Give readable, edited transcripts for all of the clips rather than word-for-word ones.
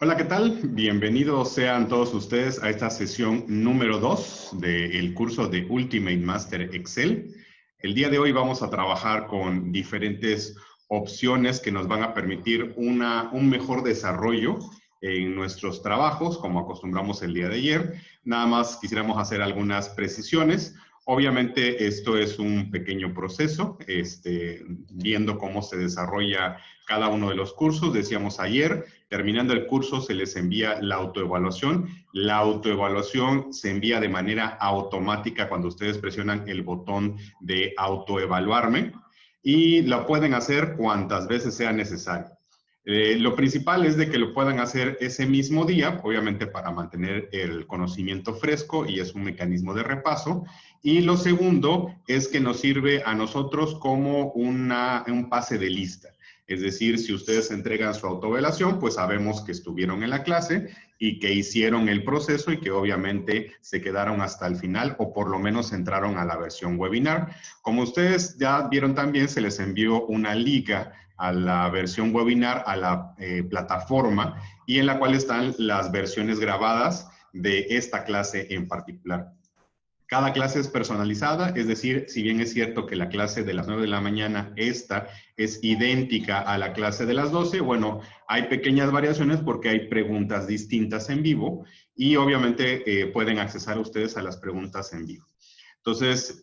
Hola, ¿qué tal? Bienvenidos sean todos ustedes a esta sesión número 2 del curso de Ultimate Master Excel. El día de hoy vamos a trabajar con diferentes opciones que nos van a permitir un mejor desarrollo en nuestros trabajos, como acostumbramos el día de ayer. Nada más quisiéramos hacer algunas precisiones. Obviamente esto es un pequeño proceso, viendo cómo se desarrolla cada uno de los cursos. Decíamos ayer, terminando el curso se les envía la autoevaluación. La autoevaluación se envía de manera automática cuando ustedes presionan el botón de autoevaluarme y la pueden hacer cuantas veces sea necesario. Lo principal es de que lo puedan hacer ese mismo día, obviamente para mantener el conocimiento fresco y es un mecanismo de repaso. Y lo segundo es que nos sirve a nosotros como un pase de lista. Es decir, si ustedes entregan su autoevaluación, pues sabemos que estuvieron en la clase y que hicieron el proceso y que obviamente se quedaron hasta el final o por lo menos entraron a la versión webinar. Como ustedes ya vieron también, se les envió una liga a la versión webinar, a la plataforma, y en la cual están las versiones grabadas de esta clase en particular. Cada clase es personalizada, es decir, si bien es cierto que la clase de las 9 de la mañana, esta es idéntica a la clase de las 12, bueno, hay pequeñas variaciones porque hay preguntas distintas en vivo y obviamente pueden accesar ustedes a las preguntas en vivo. Entonces,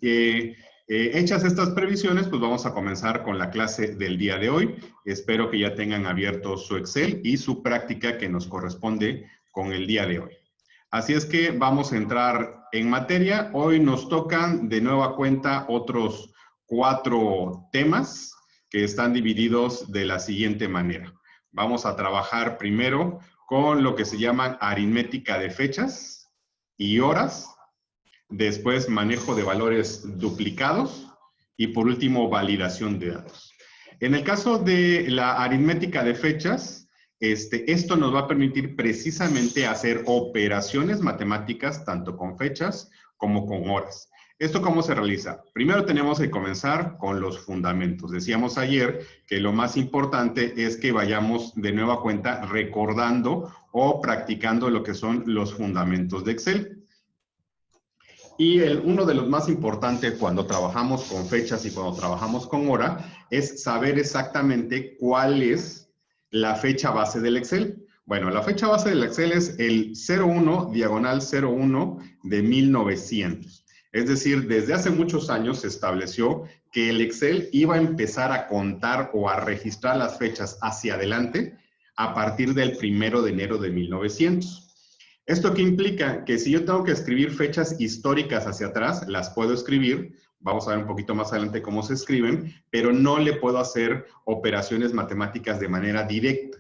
hechas estas previsiones, pues vamos a comenzar con la clase del día de hoy. Espero que ya tengan abierto su Excel y su práctica que nos corresponde con el día de hoy. Así es que vamos a entrar en materia. Hoy nos tocan de nueva cuenta otros 4 temas que están divididos de la siguiente manera. Vamos a trabajar primero con lo que se llaman aritmética de fechas y horas. Después, manejo de valores duplicados. Y por último, validación de datos. En el caso de la aritmética de fechas, esto nos va a permitir precisamente hacer operaciones matemáticas, tanto con fechas como con horas. ¿Esto cómo se realiza? Primero tenemos que comenzar con los fundamentos. Decíamos ayer que lo más importante es que vayamos de nueva cuenta recordando o practicando lo que son los fundamentos de Excel. Y uno de los más importantes cuando trabajamos con fechas y cuando trabajamos con hora es saber exactamente cuál es la fecha base del Excel. Bueno, la fecha base del Excel es el 01/01 de 1900. Es decir, desde hace muchos años se estableció que el Excel iba a empezar a contar o a registrar las fechas hacia adelante a partir del 1 de enero de 1900. ¿Esto qué implica? Que si yo tengo que escribir fechas históricas hacia atrás, las puedo escribir, vamos a ver un poquito más adelante cómo se escriben, pero no le puedo hacer operaciones matemáticas de manera directa.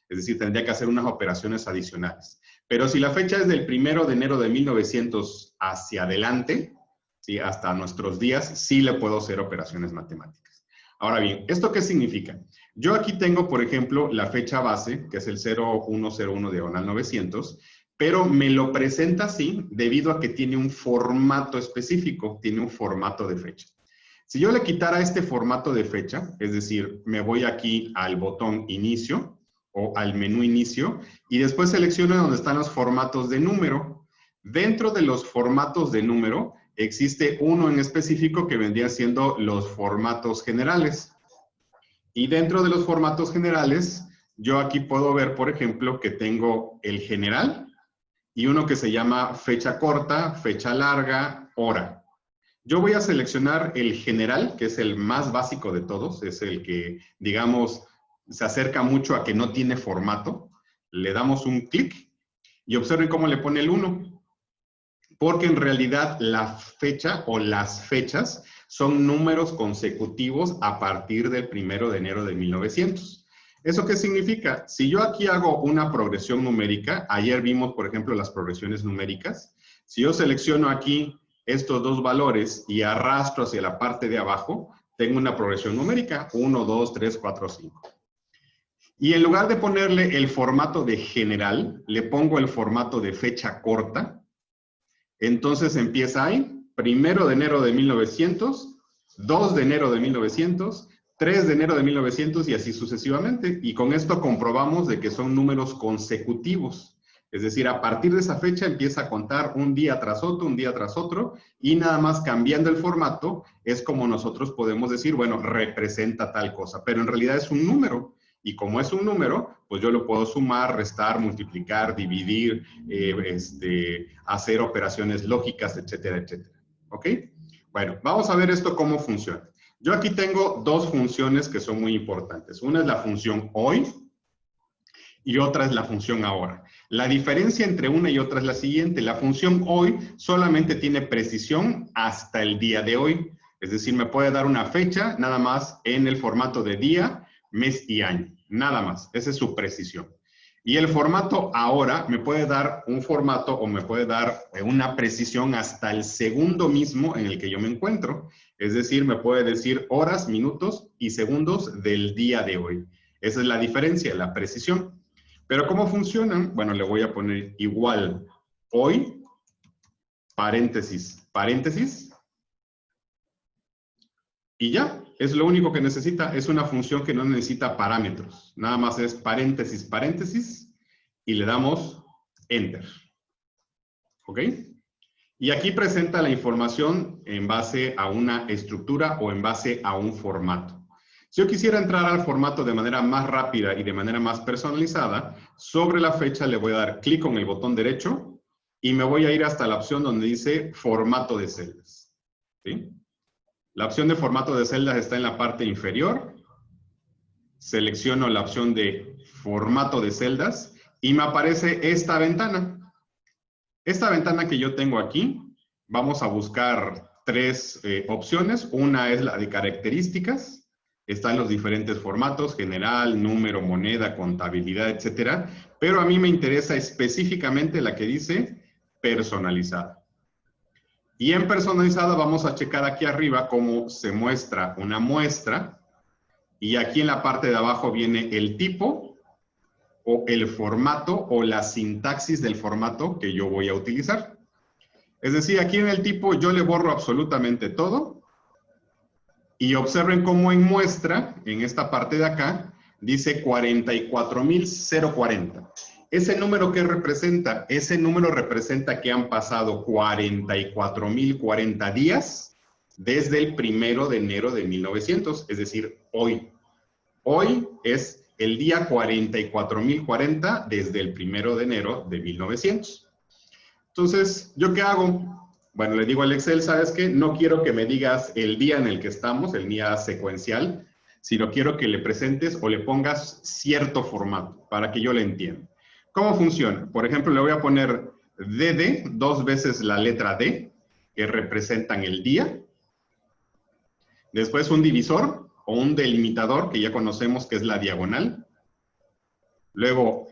Es decir, tendría que hacer unas operaciones adicionales. Pero si la fecha es del 1 de enero de 1900 hacia adelante, ¿sí? Hasta nuestros días, sí le puedo hacer operaciones matemáticas. Ahora bien, ¿esto qué significa? Yo aquí tengo, por ejemplo, la fecha base, que es el 01/900, pero me lo presenta así debido a que tiene un formato específico, tiene un formato de fecha. Si yo le quitara este formato de fecha, es decir, me voy aquí al botón inicio o al menú inicio y después selecciono donde están los formatos de número. Dentro de los formatos de número existe uno en específico que vendría siendo los formatos generales. Y dentro de los formatos generales, yo aquí puedo ver, por ejemplo, que tengo el general, y uno que se llama fecha corta, fecha larga, hora. Yo voy a seleccionar el general, que es el más básico de todos, es el que, digamos, se acerca mucho a que no tiene formato. Le damos un clic y observen cómo le pone el 1. Porque en realidad la fecha o las fechas son números consecutivos a partir del 1 de enero de 1900. ¿Eso qué significa? Si yo aquí hago una progresión numérica, ayer vimos, por ejemplo, las progresiones numéricas. Si yo selecciono aquí estos dos valores y arrastro hacia la parte de abajo, tengo una progresión numérica, 1, 2, 3, 4, 5. Y en lugar de ponerle el formato de general, le pongo el formato de fecha corta. Entonces empieza ahí, 1 de enero de 1900, 2 de enero de 1900, 3 de enero de 1900 y así sucesivamente. Y con esto comprobamos de que son números consecutivos. Es decir, a partir de esa fecha empieza a contar un día tras otro, un día tras otro, y nada más cambiando el formato es como nosotros podemos decir, bueno, representa tal cosa, pero en realidad es un número. Y como es un número, pues yo lo puedo sumar, restar, multiplicar, dividir, hacer operaciones lógicas, etcétera, etcétera. ¿Ok? Bueno, vamos a ver esto cómo funciona. Yo aquí tengo dos funciones que son muy importantes. Una es la función hoy y otra es la función ahora. La diferencia entre una y otra es la siguiente. La función hoy solamente tiene precisión hasta el día de hoy. Es decir, me puede dar una fecha nada más en el formato de día, mes y año. Nada más. Esa es su precisión. Y el formato ahora me puede dar un formato o me puede dar una precisión hasta el segundo mismo en el que yo me encuentro. Es decir, me puede decir horas, minutos y segundos del día de hoy. Esa es la diferencia, la precisión. Pero ¿cómo funcionan? Bueno, le voy a poner igual hoy, paréntesis, paréntesis, y ya, es lo único que necesita. Es una función que no necesita parámetros. Nada más es paréntesis, paréntesis, y le damos Enter. ¿Ok? Y aquí presenta la información en base a una estructura o en base a un formato. Si yo quisiera entrar al formato de manera más rápida y de manera más personalizada, sobre la fecha le voy a dar clic con el botón derecho y me voy a ir hasta la opción donde dice formato de celdas. ¿Sí? La opción de formato de celdas está en la parte inferior. Selecciono la opción de formato de celdas y me aparece esta ventana. Esta ventana que yo tengo aquí, vamos a buscar tres opciones. Una es la de características. Están los diferentes formatos, general, número, moneda, contabilidad, etcétera. Pero a mí me interesa específicamente la que dice personalizada. Y en personalizada vamos a checar aquí arriba cómo se muestra una muestra. Y aquí en la parte de abajo viene el tipo o el formato o la sintaxis del formato que yo voy a utilizar. Es decir, aquí en el tipo yo le borro absolutamente todo y observen cómo en muestra, en esta parte de acá, dice 44,040. ¿Ese número qué representa? Ese número representa que han pasado 44,040 días desde el 1 de enero de 1900, es decir, hoy. Hoy es el día 44,040 desde el 1 de enero de 1900. Entonces, ¿yo qué hago? Bueno, le digo al Excel, ¿sabes qué? No quiero que me digas el día en el que estamos, el día secuencial, sino quiero que le presentes o le pongas cierto formato para que yo le entienda. ¿Cómo funciona? Por ejemplo, le voy a poner DD, dos veces la letra D, que representan el día. Después un divisor o un delimitador, que ya conocemos que es la diagonal. Luego,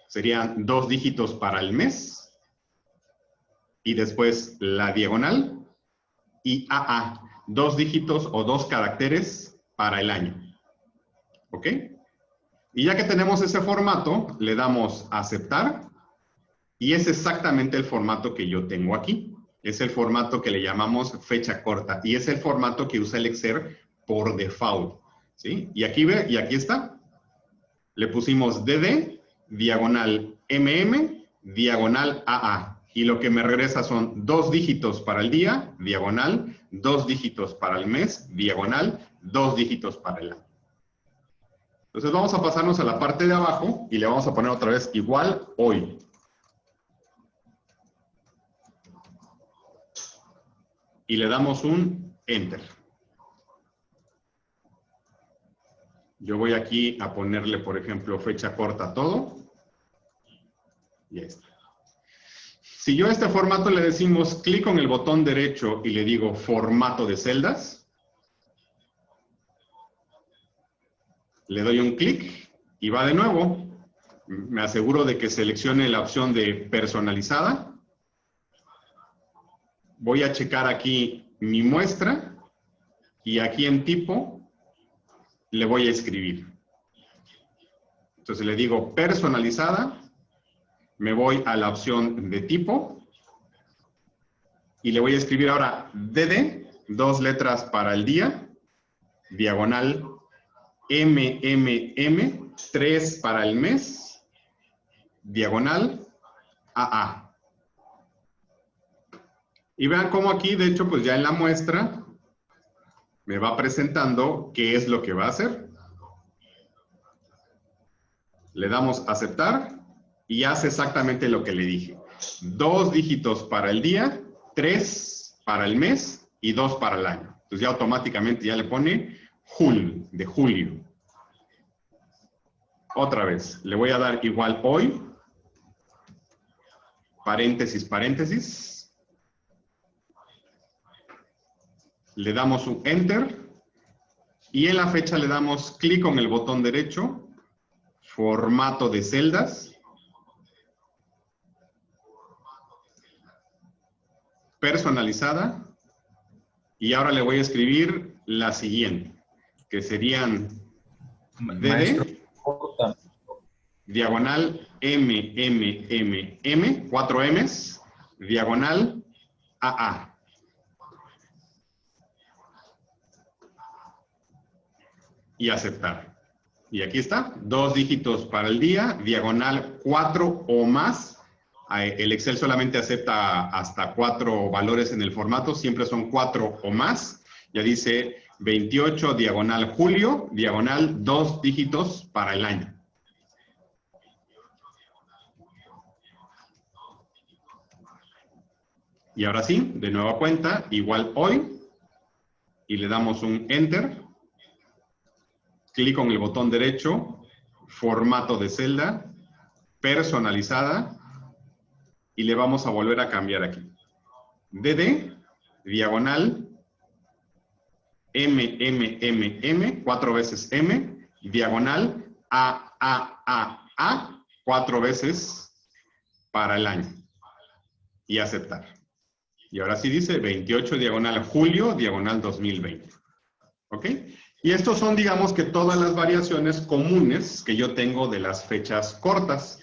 serían 2 dígitos para el mes. Y después la diagonal. Y AA, 2 dígitos o 2 caracteres para el año. ¿Ok? Y ya que tenemos ese formato, le damos a aceptar. Y es exactamente el formato que yo tengo aquí. Es el formato que le llamamos fecha corta. Y es el formato que usa el Excel por default. ¿Sí? Y aquí ve, y aquí está. Le pusimos DD, diagonal diagonal AA. Y lo que me regresa son 2 dígitos para el día, diagonal, 2 dígitos para el mes, diagonal, 2 dígitos para el año. Entonces vamos a pasarnos a la parte de abajo y le vamos a poner otra vez igual hoy. Y le damos un Enter. Yo voy aquí a ponerle, por ejemplo, fecha corta a todo. Y ahí está. Si yo a este formato le decimos clic con el botón derecho y le digo formato de celdas, le doy un clic y va de nuevo. Me aseguro de que seleccione la opción de personalizada. Voy a checar aquí mi muestra y aquí en tipo le voy a escribir. Entonces le digo personalizada. Me voy a la opción de tipo y le voy a escribir ahora DD, 2 letras para el día, diagonal MMM, 3 para el mes, diagonal AA. Y vean cómo aquí, de hecho, pues ya en la muestra me va presentando qué es lo que va a hacer. Le damos a aceptar y hace exactamente lo que le dije. 2 dígitos para el día, 3 para el mes y 2 para el año. Entonces ya automáticamente ya le pone julio, de julio. Otra vez, le voy a dar igual hoy, paréntesis, paréntesis. Le damos un Enter y en la fecha le damos clic con el botón derecho, formato de celdas, personalizada, y ahora le voy a escribir la siguiente, que serían DD, diagonal MMMM, 4 M's, diagonal AA. Y aceptar. Y aquí está, 2 dígitos para el día, diagonal 4 o más. El Excel solamente acepta hasta 4 valores en el formato, siempre son 4 o más. Ya dice 28 diagonal julio, diagonal 2 dígitos para el año. Y ahora sí, de nueva cuenta, igual hoy, y le damos un Enter. Clic con el botón derecho, formato de celda, personalizada, y le vamos a volver a cambiar aquí. DD, diagonal, MMMM, 4 veces M, diagonal, AAAA, 4 veces para el año. Y aceptar. Y ahora sí dice 28 diagonal julio, diagonal 2020. ¿Ok? Y estos son, digamos, que todas las variaciones comunes que yo tengo de las fechas cortas.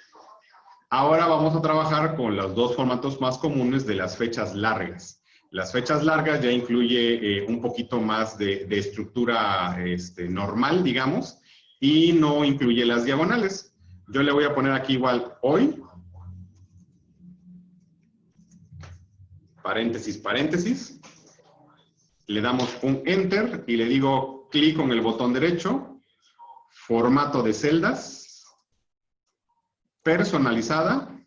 Ahora vamos a trabajar con los 2 formatos más comunes de las fechas largas. Las fechas largas ya incluye un poquito más de estructura normal, digamos, y no incluye las diagonales. Yo le voy a poner aquí igual hoy, paréntesis, paréntesis. Le damos un Enter y le digo clic con el botón derecho, formato de celdas, personalizada,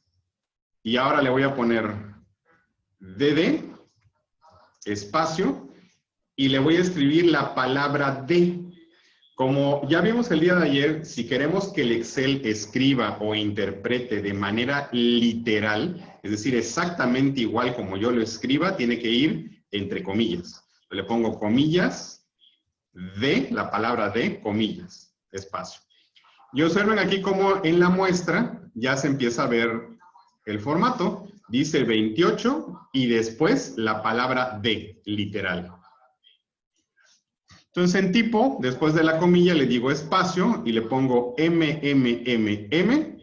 y ahora le voy a poner DD, espacio, y le voy a escribir la palabra D. Como ya vimos el día de ayer, si queremos que el Excel escriba o interprete de manera literal, es decir, exactamente igual como yo lo escriba, tiene que ir entre comillas. Le pongo comillas, D, la palabra D, comillas, espacio. Y observen aquí cómo en la muestra ya se empieza a ver el formato. Dice 28 y después la palabra D, literal. Entonces en tipo, después de la comilla le digo espacio y le pongo MMMM,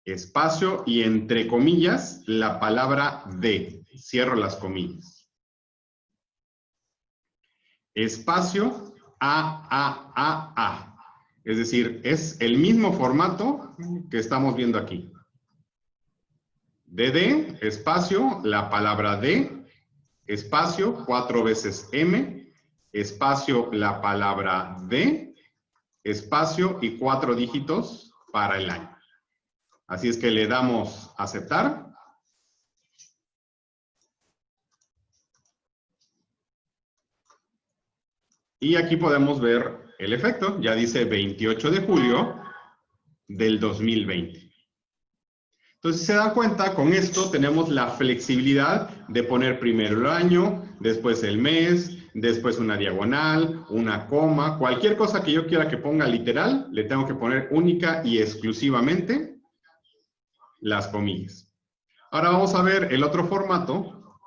espacio y entre comillas la palabra D. Cierro las comillas. Espacio AAAA. Es decir, es el mismo formato que estamos viendo aquí. DD, espacio, la palabra D, espacio, 4 veces M, espacio, la palabra D, espacio y 4 dígitos para el año. Así es que le damos a aceptar. Y aquí podemos ver el efecto. Ya dice 28 de julio del 2020. Entonces, si se dan cuenta, con esto tenemos la flexibilidad de poner primero el año, después el mes, después una diagonal, una coma, cualquier cosa que yo quiera que ponga literal, le tengo que poner única y exclusivamente las comillas. Ahora vamos a ver el otro formato.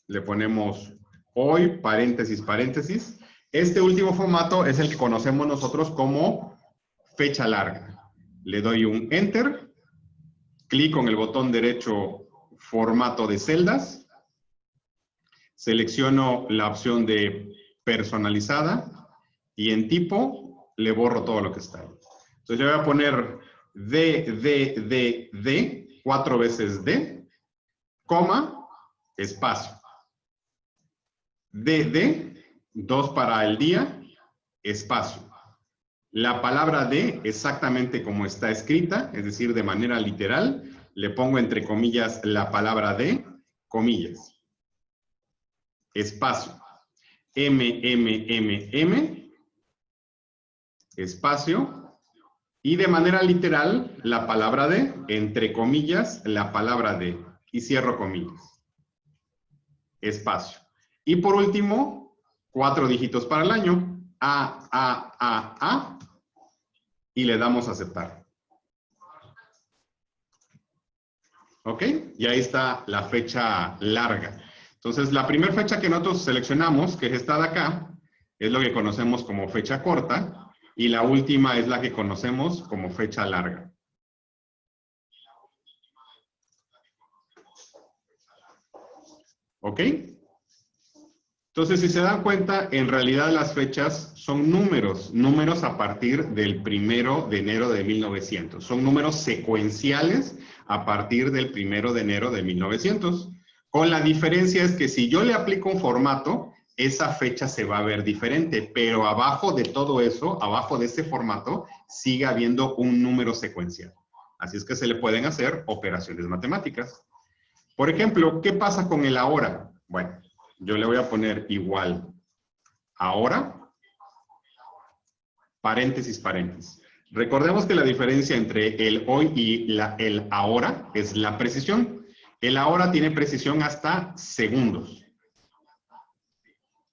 Le ponemos hoy, paréntesis, paréntesis. Este último formato es el que conocemos nosotros como fecha larga. Le doy un Enter. Clic con el botón derecho, formato de celdas. Selecciono la opción de personalizada. Y en tipo, le borro todo lo que está ahí. Entonces yo voy a poner D, 4 veces D, coma, espacio. D, 2 para el día, espacio. La palabra D, exactamente como está escrita, es decir, de manera literal, le pongo entre comillas la palabra D, comillas. Espacio. M, espacio. Y de manera literal, la palabra D, entre comillas, la palabra D. Y cierro comillas. Espacio. Y por último, 4 dígitos para el año. A. Y le damos a aceptar. ¿Ok? Y ahí está la fecha larga. Entonces, la primera fecha que nosotros seleccionamos, que es esta de acá, es lo que conocemos como fecha corta. Y la última es la que conocemos como fecha larga. ¿Ok? Entonces, si se dan cuenta, en realidad las fechas son números a partir del 1 de enero de 1900. Son números secuenciales a partir del 1 de enero de 1900. Con la diferencia es que si yo le aplico un formato, esa fecha se va a ver diferente, pero abajo de todo eso, abajo de ese formato, sigue habiendo un número secuencial. Así es que se le pueden hacer operaciones matemáticas. Por ejemplo, ¿qué pasa con el ahora? Bueno, yo le voy a poner igual ahora, paréntesis, paréntesis. Recordemos que la diferencia entre el hoy y el ahora es la precisión. El ahora tiene precisión hasta segundos.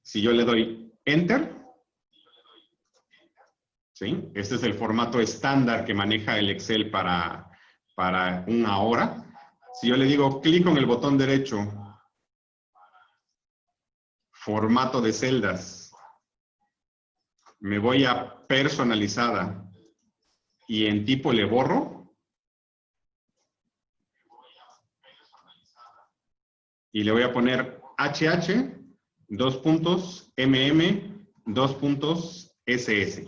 Si yo le doy Enter, ¿sí? Este es el formato estándar que maneja el Excel para una hora. Si yo le digo clic con el botón derecho, formato de celdas, me voy a personalizada y en tipo le borro y le voy a poner HH, 2 puntos, MM, 2 puntos, SS.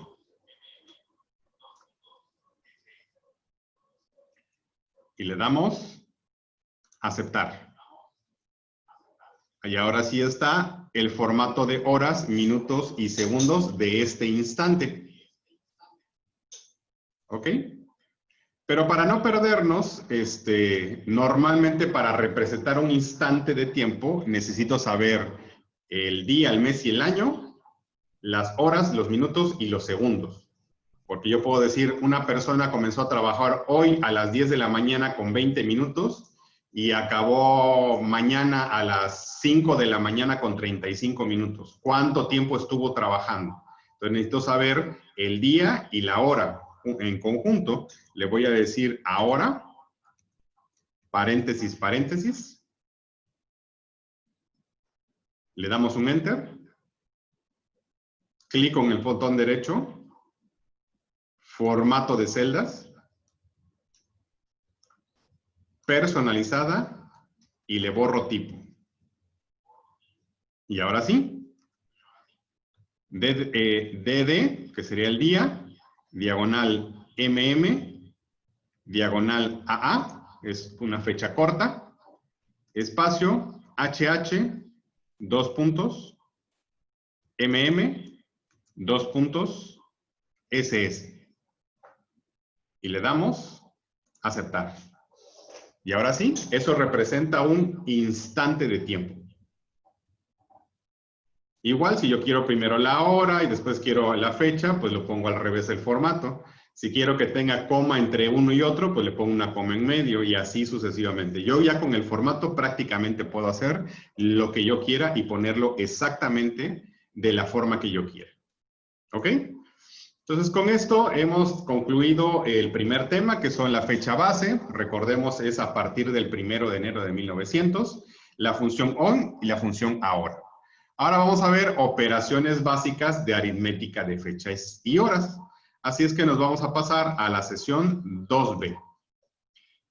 Y le damos aceptar. Y ahora sí está el formato de horas, minutos y segundos de este instante. ¿Ok? Pero para no perdernos, normalmente para representar un instante de tiempo necesito saber el día, el mes y el año, las horas, los minutos y los segundos. Porque yo puedo decir, una persona comenzó a trabajar hoy a las 10 de la mañana con 20 minutos y acabó mañana a las 5 de la mañana con 35 minutos. ¿Cuánto tiempo estuvo trabajando? Entonces necesito saber el día y la hora. En conjunto, le voy a decir ahora, paréntesis, paréntesis. Le damos un Enter. Clic con el botón derecho. Formato de celdas. Personalizada. Y le borro tipo. Y ahora sí. DD, que sería el día. Diagonal diagonal AA, es una fecha corta, espacio, HH, 2 puntos, MM, 2 puntos, SS. Y le damos aceptar. Y ahora sí, eso representa un instante de tiempo. Igual, si yo quiero primero la hora y después quiero la fecha, pues lo pongo al revés del formato. Si quiero que tenga coma entre uno y otro, pues le pongo una coma en medio y así sucesivamente. Yo ya con el formato prácticamente puedo hacer lo que yo quiera y ponerlo exactamente de la forma que yo quiera. ¿Ok? Entonces, con esto hemos concluido el primer tema, que son la fecha base. Recordemos, es a partir del 1 de enero de 1900, la función on y la función ahora. Ahora vamos a ver operaciones básicas de aritmética de fechas y horas. Así es que nos vamos a pasar a la sesión 2B.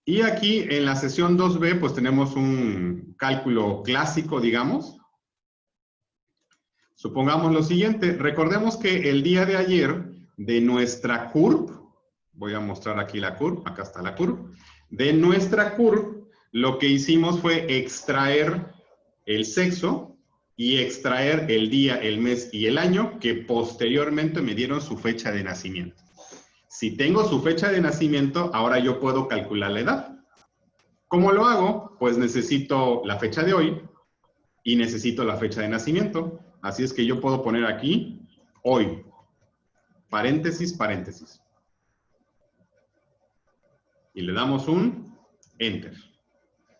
Y aquí en la sesión 2B pues tenemos un cálculo clásico, digamos. Supongamos lo siguiente, recordemos que el día de ayer de nuestra curve, voy a mostrar aquí la curve, acá está la curve, de nuestra curve lo que hicimos fue extraer el sexo y extraer el día, el mes y el año que posteriormente me dieron su fecha de nacimiento. Si tengo su fecha de nacimiento, ahora yo puedo calcular la edad. ¿Cómo lo hago? Pues necesito la fecha de hoy y necesito la fecha de nacimiento. Así es que yo puedo poner aquí hoy, paréntesis, paréntesis. Y le damos un Enter.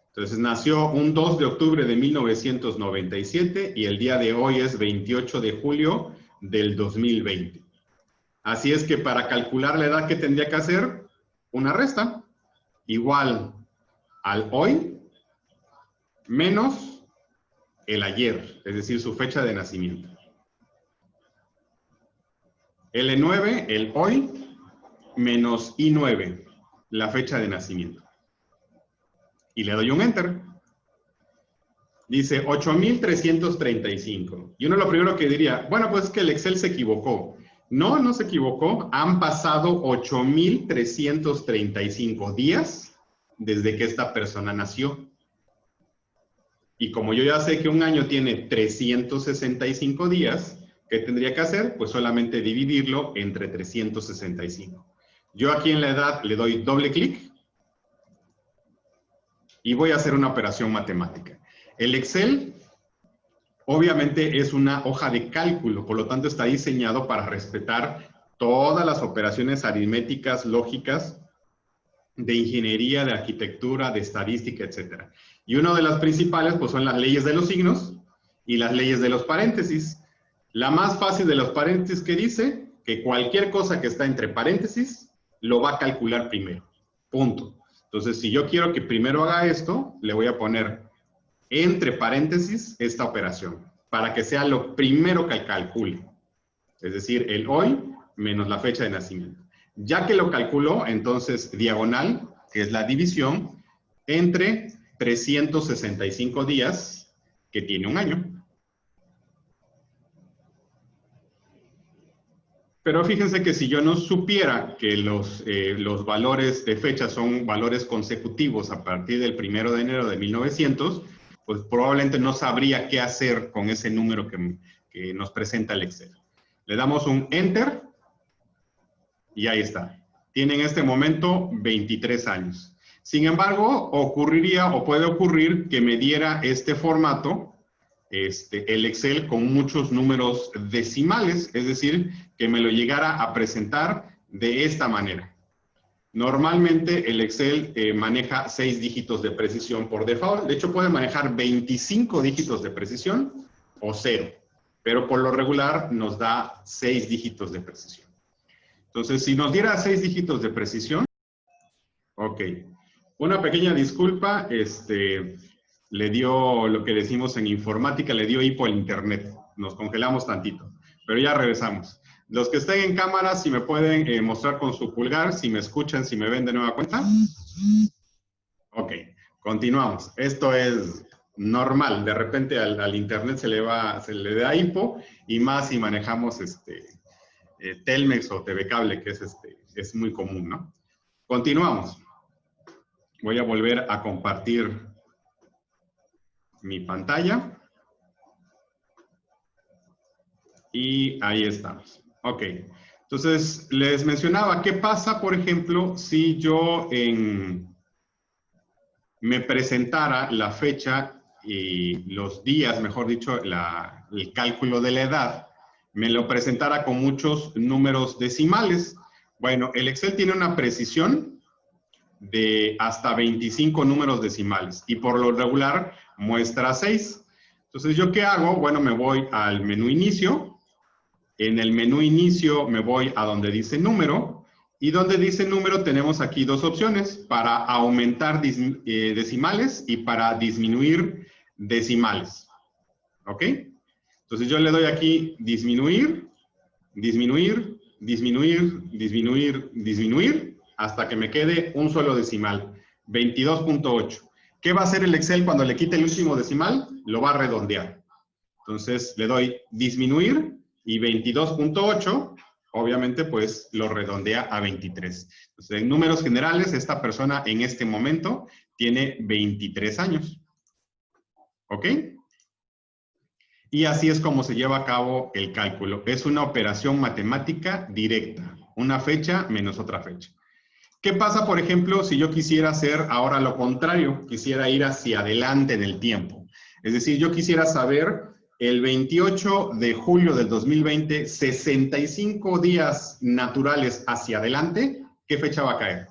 Entonces nació un 2 de octubre de 1997 y el día de hoy es 28 de julio del 2020. Así es que para calcular la edad que tendría que hacer, una resta igual al hoy menos el ayer, es decir, su fecha de nacimiento. L9, el hoy, menos I9, la fecha de nacimiento. Y le doy un Enter. Dice 8,335. Y uno lo primero que diría, bueno, pues es que el Excel se equivocó. No, no se equivocó. Han pasado 8,335 días desde que esta persona nació. Y como yo ya sé que un año tiene 365 días, ¿qué tendría que hacer? Pues solamente dividirlo entre 365. Yo aquí en la edad le doy doble clic y voy a hacer una operación matemática. El Excel obviamente es una hoja de cálculo, por lo tanto está diseñado para respetar todas las operaciones aritméticas, lógicas, de ingeniería, de arquitectura, de estadística, etc. Y una de las principales pues son las leyes de los signos y las leyes de los paréntesis. La más fácil de los paréntesis que dice que cualquier cosa que está entre paréntesis lo va a calcular primero. Punto. Entonces, si yo quiero que primero haga esto, le voy a poner entre paréntesis esta operación, para que sea lo primero que calcule. Es decir, el hoy menos la fecha de nacimiento. Ya que lo calculó, entonces diagonal, que es la división, entre 365 días, que tiene un año. Pero fíjense que si yo no supiera que los valores de fecha son valores consecutivos a partir del 1 de enero de 1900, pues probablemente no sabría qué hacer con ese número que nos presenta el Excel. Le damos un Enter y ahí está. Tiene en este momento 23 años. Sin embargo, ocurriría o puede ocurrir que me diera este formato, el Excel con muchos números decimales, es decir, que me lo llegara a presentar de esta manera. Normalmente el Excel maneja 6 dígitos de precisión por default. De hecho, puede manejar 25 dígitos de precisión o 0. Pero por lo regular nos da 6 dígitos de precisión. Entonces, si nos diera 6 dígitos de precisión, ok. Una pequeña disculpa, le dio lo que decimos en informática, le dio hipo al internet. Nos congelamos tantito, pero ya regresamos. Los que estén en cámara, si me pueden mostrar con su pulgar, si me escuchan, si me ven de nueva cuenta. Ok, continuamos. Esto es normal. De repente al internet se le da hipo, y más si manejamos Telmex o TV Cable, que es muy común, ¿no? Continuamos. Voy a volver a compartir mi pantalla. Y ahí estamos. Ok. Entonces, les mencionaba, ¿qué pasa, por ejemplo, si yo me presentara la fecha y los días, mejor dicho, el cálculo de la edad, me lo presentara con muchos números decimales? Bueno, el Excel tiene una precisión de hasta 25 números decimales y por lo regular muestra 6. Entonces, ¿yo qué hago? Bueno, me voy al menú inicio. En el menú inicio me voy a donde dice número, y donde dice número tenemos aquí dos opciones, para aumentar decimales y para disminuir decimales. ¿Ok? Entonces yo le doy aquí disminuir, disminuir, disminuir, disminuir, disminuir, hasta que me quede un solo decimal, 22.8. ¿Qué va a hacer el Excel cuando le quite el último decimal? Lo va a redondear. Entonces le doy disminuir y 22.8, obviamente pues lo redondea a 23. Entonces en números generales esta persona en este momento tiene 23 años. ¿Ok? Y así es como se lleva a cabo el cálculo. Es una operación matemática directa. Una fecha menos otra fecha. ¿Qué pasa, por ejemplo, si yo quisiera hacer ahora lo contrario? Quisiera ir hacia adelante en el tiempo. Es decir, yo quisiera saber el 28 de julio del 2020, 65 días naturales hacia adelante, ¿qué fecha va a caer?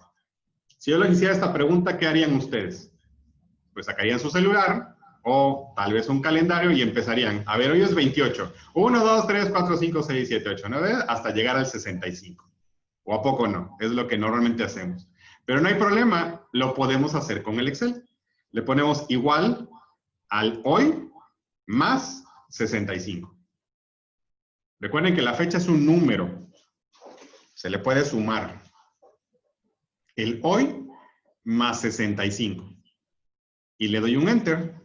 Si yo les hiciera esta pregunta, ¿qué harían ustedes? Pues sacarían su celular o tal vez un calendario y empezarían. A ver, hoy es 28. 1, 2, 3, 4, 5, 6, 7, 8, 9, hasta llegar al 65. ¿O a poco no? Es lo que normalmente hacemos. Pero no hay problema, lo podemos hacer con el Excel. Le ponemos igual al hoy más 65. Recuerden que la fecha es un número. Se le puede sumar el hoy más 65. Y le doy un Enter.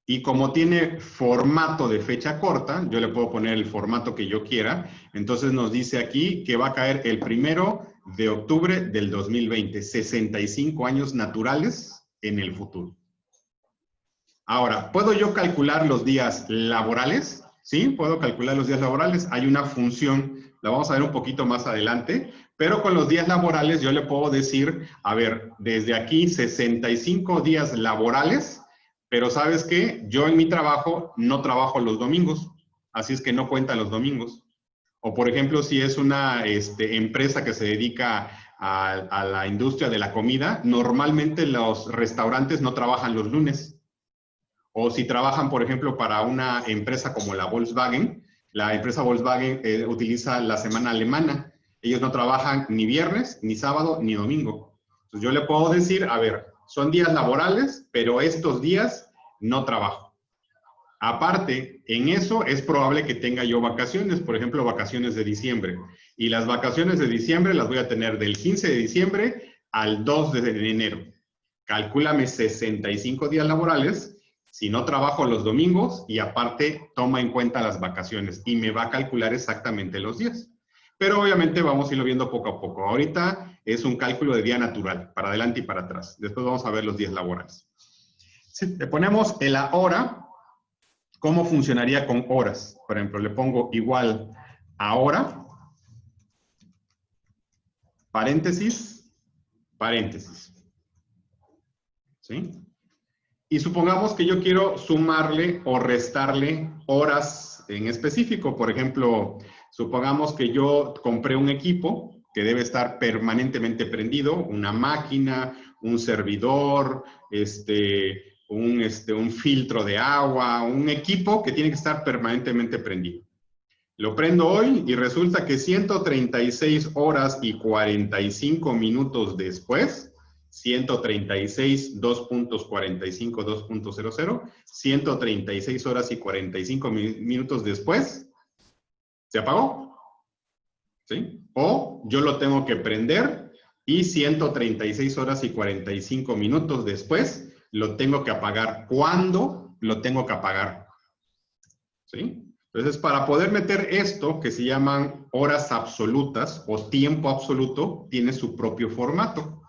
Y como tiene formato de fecha corta, yo le puedo poner el formato que yo quiera. Entonces nos dice aquí que va a caer el 1 de octubre del 2020. 65 años naturales en el futuro. Ahora, ¿puedo yo calcular los días laborales? Sí, puedo calcular los días laborales. Hay una función, la vamos a ver un poquito más adelante, pero con los días laborales yo le puedo decir, a ver, desde aquí 65 días laborales, pero ¿sabes qué? Yo en mi trabajo no trabajo los domingos, así es que no cuentan los domingos. O por ejemplo, si es una empresa que se dedica a la industria de la comida, normalmente los restaurantes no trabajan los lunes. O si trabajan, por ejemplo, para una empresa como la empresa Volkswagen utiliza la semana alemana. Ellos no trabajan ni viernes, ni sábado, ni domingo. Entonces yo le puedo decir, a ver, son días laborales, pero estos días no trabajo. Aparte, en eso es probable que tenga yo vacaciones, por ejemplo, vacaciones de diciembre. Y las vacaciones de diciembre las voy a tener del 15 de diciembre al 2 de enero. Calcúlame 65 días laborales si no trabajo los domingos y aparte toma en cuenta las vacaciones y me va a calcular exactamente los días. Pero obviamente vamos a irlo viendo poco a poco. Ahorita es un cálculo de día natural, para adelante y para atrás. Después vamos a ver los días laborales. Si le ponemos el hora, ¿cómo funcionaría con horas? Por ejemplo, le pongo igual a hora, paréntesis, paréntesis. ¿Sí? Y supongamos que yo quiero sumarle o restarle horas en específico. Por ejemplo, supongamos que yo compré un equipo que debe estar permanentemente prendido, una máquina, un servidor, un filtro de agua, un equipo que tiene que estar permanentemente prendido. Lo prendo hoy y resulta que 136 horas y 45 minutos después, 136, 2.45, 2.00, 136 horas y 45 minutos después, se apagó. ¿Sí? O yo lo tengo que prender y 136 horas y 45 minutos después lo tengo que apagar. ¿Cuándo lo tengo que apagar? ¿Sí? Entonces, para poder meter esto, que se llaman horas absolutas o tiempo absoluto, tiene su propio formato.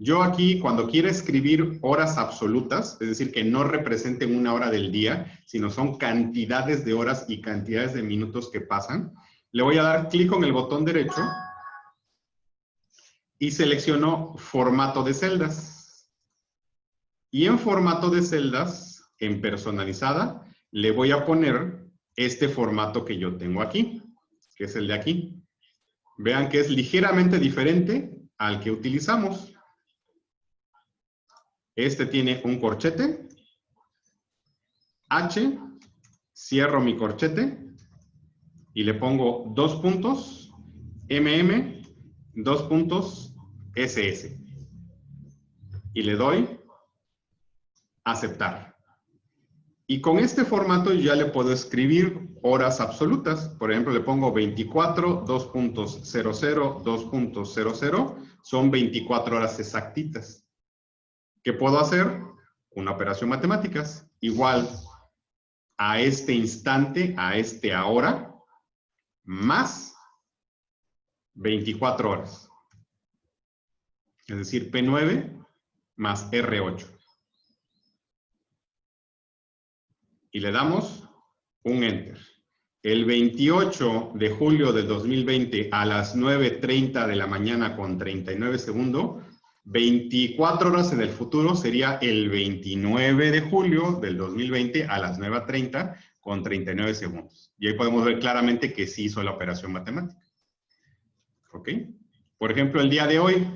Yo aquí, cuando quiero escribir horas absolutas, es decir, que no representen una hora del día, sino son cantidades de horas y cantidades de minutos que pasan, le voy a dar clic con el botón derecho y selecciono formato de celdas. Y en formato de celdas, en personalizada, le voy a poner este formato que yo tengo aquí, que es el de aquí. Vean que es ligeramente diferente al que utilizamos. Este tiene un corchete, H, cierro mi corchete y le pongo 2 puntos, MM, 2 puntos, SS. Y le doy aceptar. Y con este formato ya le puedo escribir horas absolutas. Por ejemplo, le pongo 24, 2.00, 2.00, son 24 horas exactitas. ¿Qué puedo hacer? Una operación matemáticas, igual a este instante, a este ahora, más 24 horas. Es decir, P9 más R8. Y le damos un Enter. El 28 de julio del 2020 a las 9:30 de la mañana con 39 segundos, 24 horas en el futuro sería el 29 de julio del 2020 a las 9:30 con 39 segundos. Y ahí podemos ver claramente que sí hizo la operación matemática. ¿Ok? Por ejemplo, el día de hoy,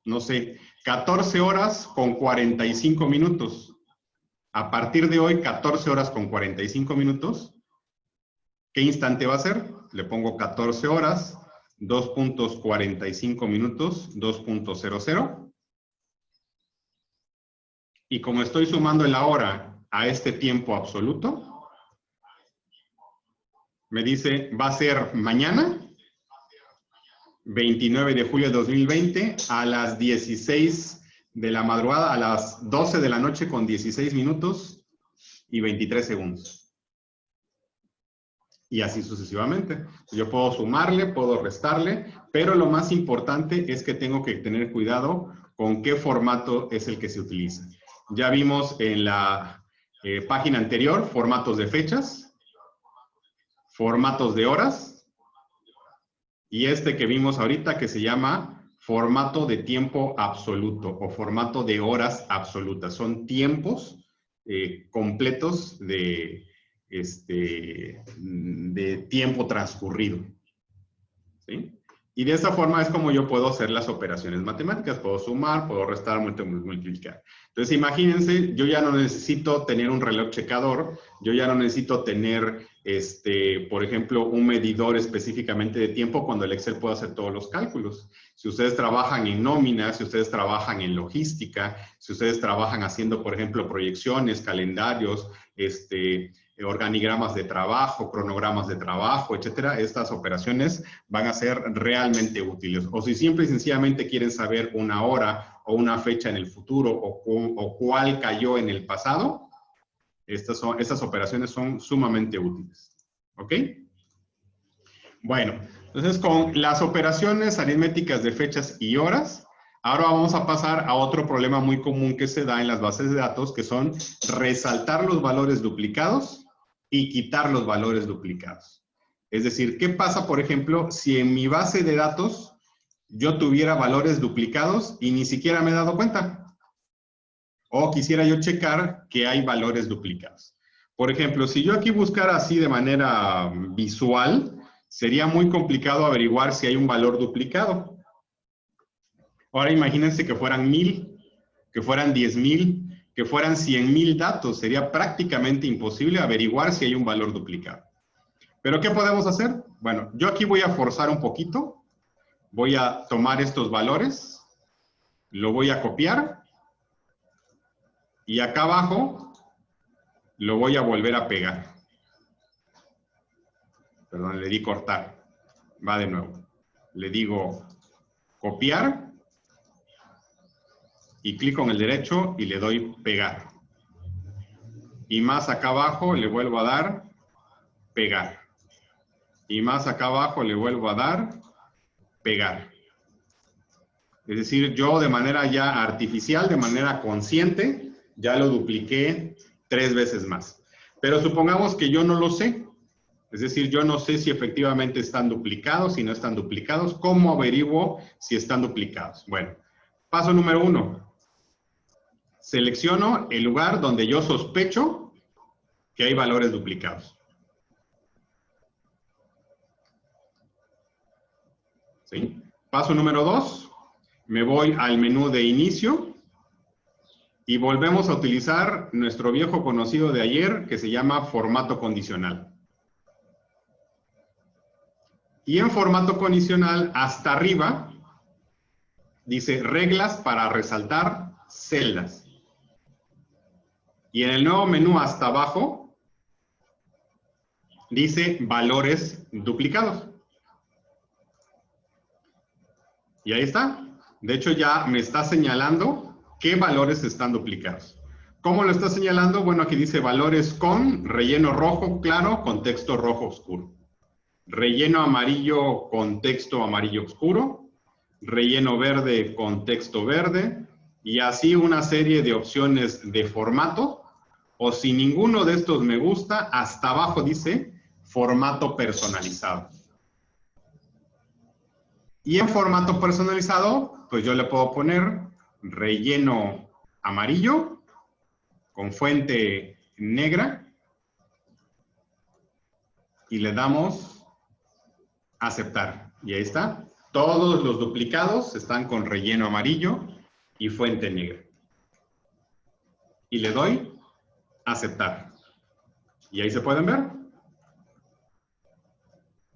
no sé, 14 horas con 45 minutos. A partir de hoy, 14 horas con 45 minutos. ¿Qué instante va a ser? Le pongo 14 horas, 2.45 minutos, 2.00. Y como estoy sumando la hora a este tiempo absoluto, me dice, va a ser mañana, 29 de julio de 2020, a las 16 de la madrugada, a las 12 de la noche con 16 minutos y 23 segundos. Y así sucesivamente. Yo puedo sumarle, puedo restarle, pero lo más importante es que tengo que tener cuidado con qué formato es el que se utiliza. Ya vimos en la página anterior formatos de fechas, formatos de horas, y este que vimos ahorita que se llama formato de tiempo absoluto o formato de horas absolutas. Son tiempos completos de tiempo transcurrido. ¿Sí? Y de esa forma es como yo puedo hacer las operaciones matemáticas. Puedo sumar, puedo restar, multiplicar. Entonces, imagínense, yo ya no necesito tener un reloj checador, yo ya no necesito tener, por ejemplo, un medidor específicamente de tiempo cuando el Excel puede hacer todos los cálculos. Si ustedes trabajan en nóminas, si ustedes trabajan en logística, si ustedes trabajan haciendo, por ejemplo, proyecciones, calendarios, organigramas de trabajo, cronogramas de trabajo, etcétera, estas operaciones van a ser realmente útiles. O si simple y sencillamente quieren saber una hora o una fecha en el futuro o cuál cayó en el pasado, estas operaciones son sumamente útiles. ¿Ok? Bueno, entonces con las operaciones aritméticas de fechas y horas, ahora vamos a pasar a otro problema muy común que se da en las bases de datos, que son resaltar los valores duplicados y quitar los valores duplicados. Es decir, ¿qué pasa, por ejemplo, si en mi base de datos yo tuviera valores duplicados y ni siquiera me he dado cuenta? O quisiera yo checar que hay valores duplicados. Por ejemplo, si yo aquí buscara así de manera visual, sería muy complicado averiguar si hay un valor duplicado. Ahora imagínense que fueran 1000, que fueran 10,000, que fueran 100,000 datos. Sería prácticamente imposible averiguar si hay un valor duplicado. ¿Pero qué podemos hacer? Bueno, yo aquí voy a forzar un poquito. Voy a tomar estos valores, lo voy a copiar y acá abajo lo voy a volver a pegar. Perdón, le di cortar. Va de nuevo. Le digo copiar y clic con el derecho y le doy pegar. Y más acá abajo le vuelvo a dar pegar. Y más acá abajo le vuelvo a dar pegar. Es decir, yo de manera ya artificial, de manera consciente, ya lo dupliqué 3 veces más. Pero supongamos que yo no lo sé. Es decir, yo no sé si efectivamente están duplicados, si no están duplicados. ¿Cómo averiguo si están duplicados? Bueno, paso número 1. Selecciono el lugar donde yo sospecho que hay valores duplicados. ¿Sí? Paso número 2. Me voy al menú de inicio y volvemos a utilizar nuestro viejo conocido de ayer que se llama formato condicional. Y en formato condicional, hasta arriba, dice reglas para resaltar celdas. Y en el nuevo menú hasta abajo, dice valores duplicados. Y ahí está. De hecho, ya me está señalando qué valores están duplicados. ¿Cómo lo está señalando? Bueno, aquí dice valores con relleno rojo claro, contexto rojo oscuro. Relleno amarillo, contexto amarillo oscuro. Relleno verde, contexto verde. Y así una serie de opciones de formato. O si ninguno de estos me gusta, hasta abajo dice formato personalizado. Y en formato personalizado, pues yo le puedo poner relleno amarillo con fuente negra y le damos aceptar. Y ahí está. Todos los duplicados están con relleno amarillo y fuente negra. Y le doy aceptar. Y ahí se pueden ver.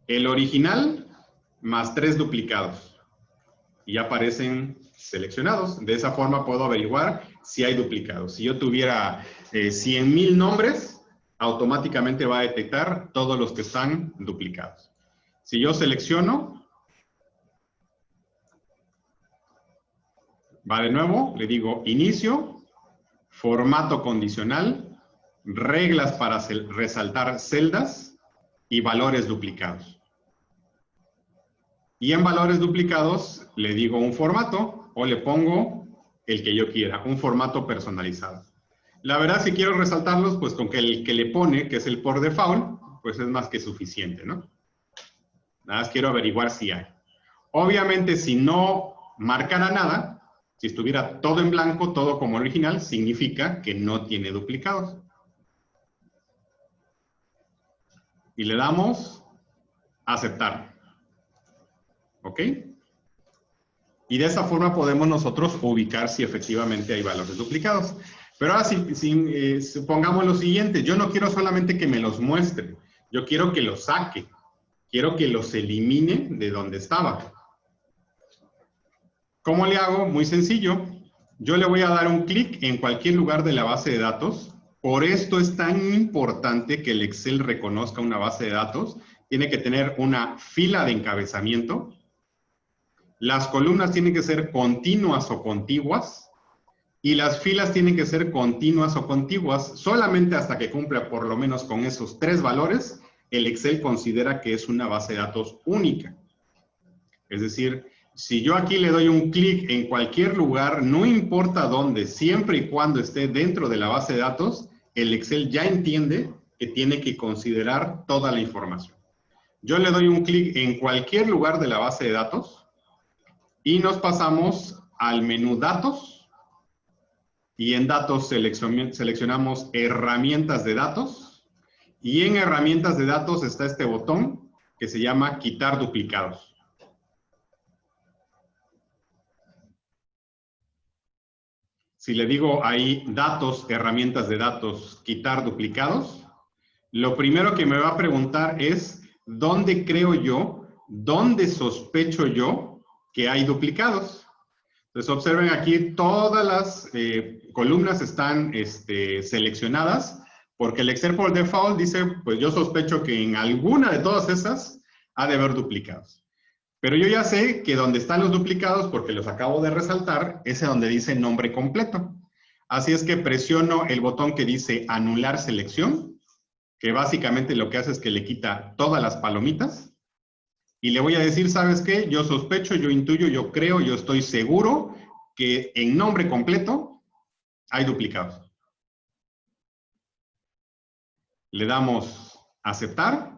El original más 3 duplicados. Y ya aparecen seleccionados. De esa forma puedo averiguar si hay duplicados. Si yo tuviera 100,000 nombres, automáticamente va a detectar todos los que están duplicados. Si yo selecciono, va de nuevo, le digo inicio, formato condicional, reglas para resaltar celdas y valores duplicados. Y en valores duplicados le digo un formato o le pongo el que yo quiera, un formato personalizado. La verdad, si quiero resaltarlos, pues con que el que le pone, que es el por default, pues es más que suficiente, ¿no? Nada más quiero averiguar si hay. Obviamente, si no marcara nada, si estuviera todo en blanco, todo como original, significa que no tiene duplicados. Y le damos aceptar. ¿Ok? Y de esa forma podemos nosotros ubicar si efectivamente hay valores duplicados. Pero ahora supongamos lo siguiente, yo no quiero solamente que me los muestre, yo quiero que los saque, quiero que los elimine de donde estaba. ¿Cómo le hago? Muy sencillo. Yo le voy a dar un clic en cualquier lugar de la base de datos. Por esto es tan importante que el Excel reconozca una base de datos. Tiene que tener una fila de encabezamiento. Las columnas tienen que ser continuas o contiguas. Y las filas tienen que ser continuas o contiguas. Solamente hasta que cumpla por lo menos con esos 3 valores, el Excel considera que es una base de datos única. Es decir, si yo aquí le doy un clic en cualquier lugar, no importa dónde, siempre y cuando esté dentro de la base de datos, el Excel ya entiende que tiene que considerar toda la información. Yo le doy un clic en cualquier lugar de la base de datos y nos pasamos al menú Datos y en Datos seleccionamos Herramientas de Datos y en Herramientas de Datos está este botón que se llama Quitar duplicados. Si le digo ahí datos, herramientas de datos, quitar duplicados, lo primero que me va a preguntar es ¿dónde creo yo, dónde sospecho yo que hay duplicados? Entonces observen aquí todas las columnas están seleccionadas porque el Excel por default dice, pues yo sospecho que en alguna de todas esas ha de haber duplicados. Pero yo ya sé que donde están los duplicados, porque los acabo de resaltar, es donde dice nombre completo. Así es que presiono el botón que dice anular selección, que básicamente lo que hace es que le quita todas las palomitas. Y le voy a decir, ¿sabes qué? Yo sospecho, yo intuyo, yo creo, yo estoy seguro que en nombre completo hay duplicados. Le damos aceptar.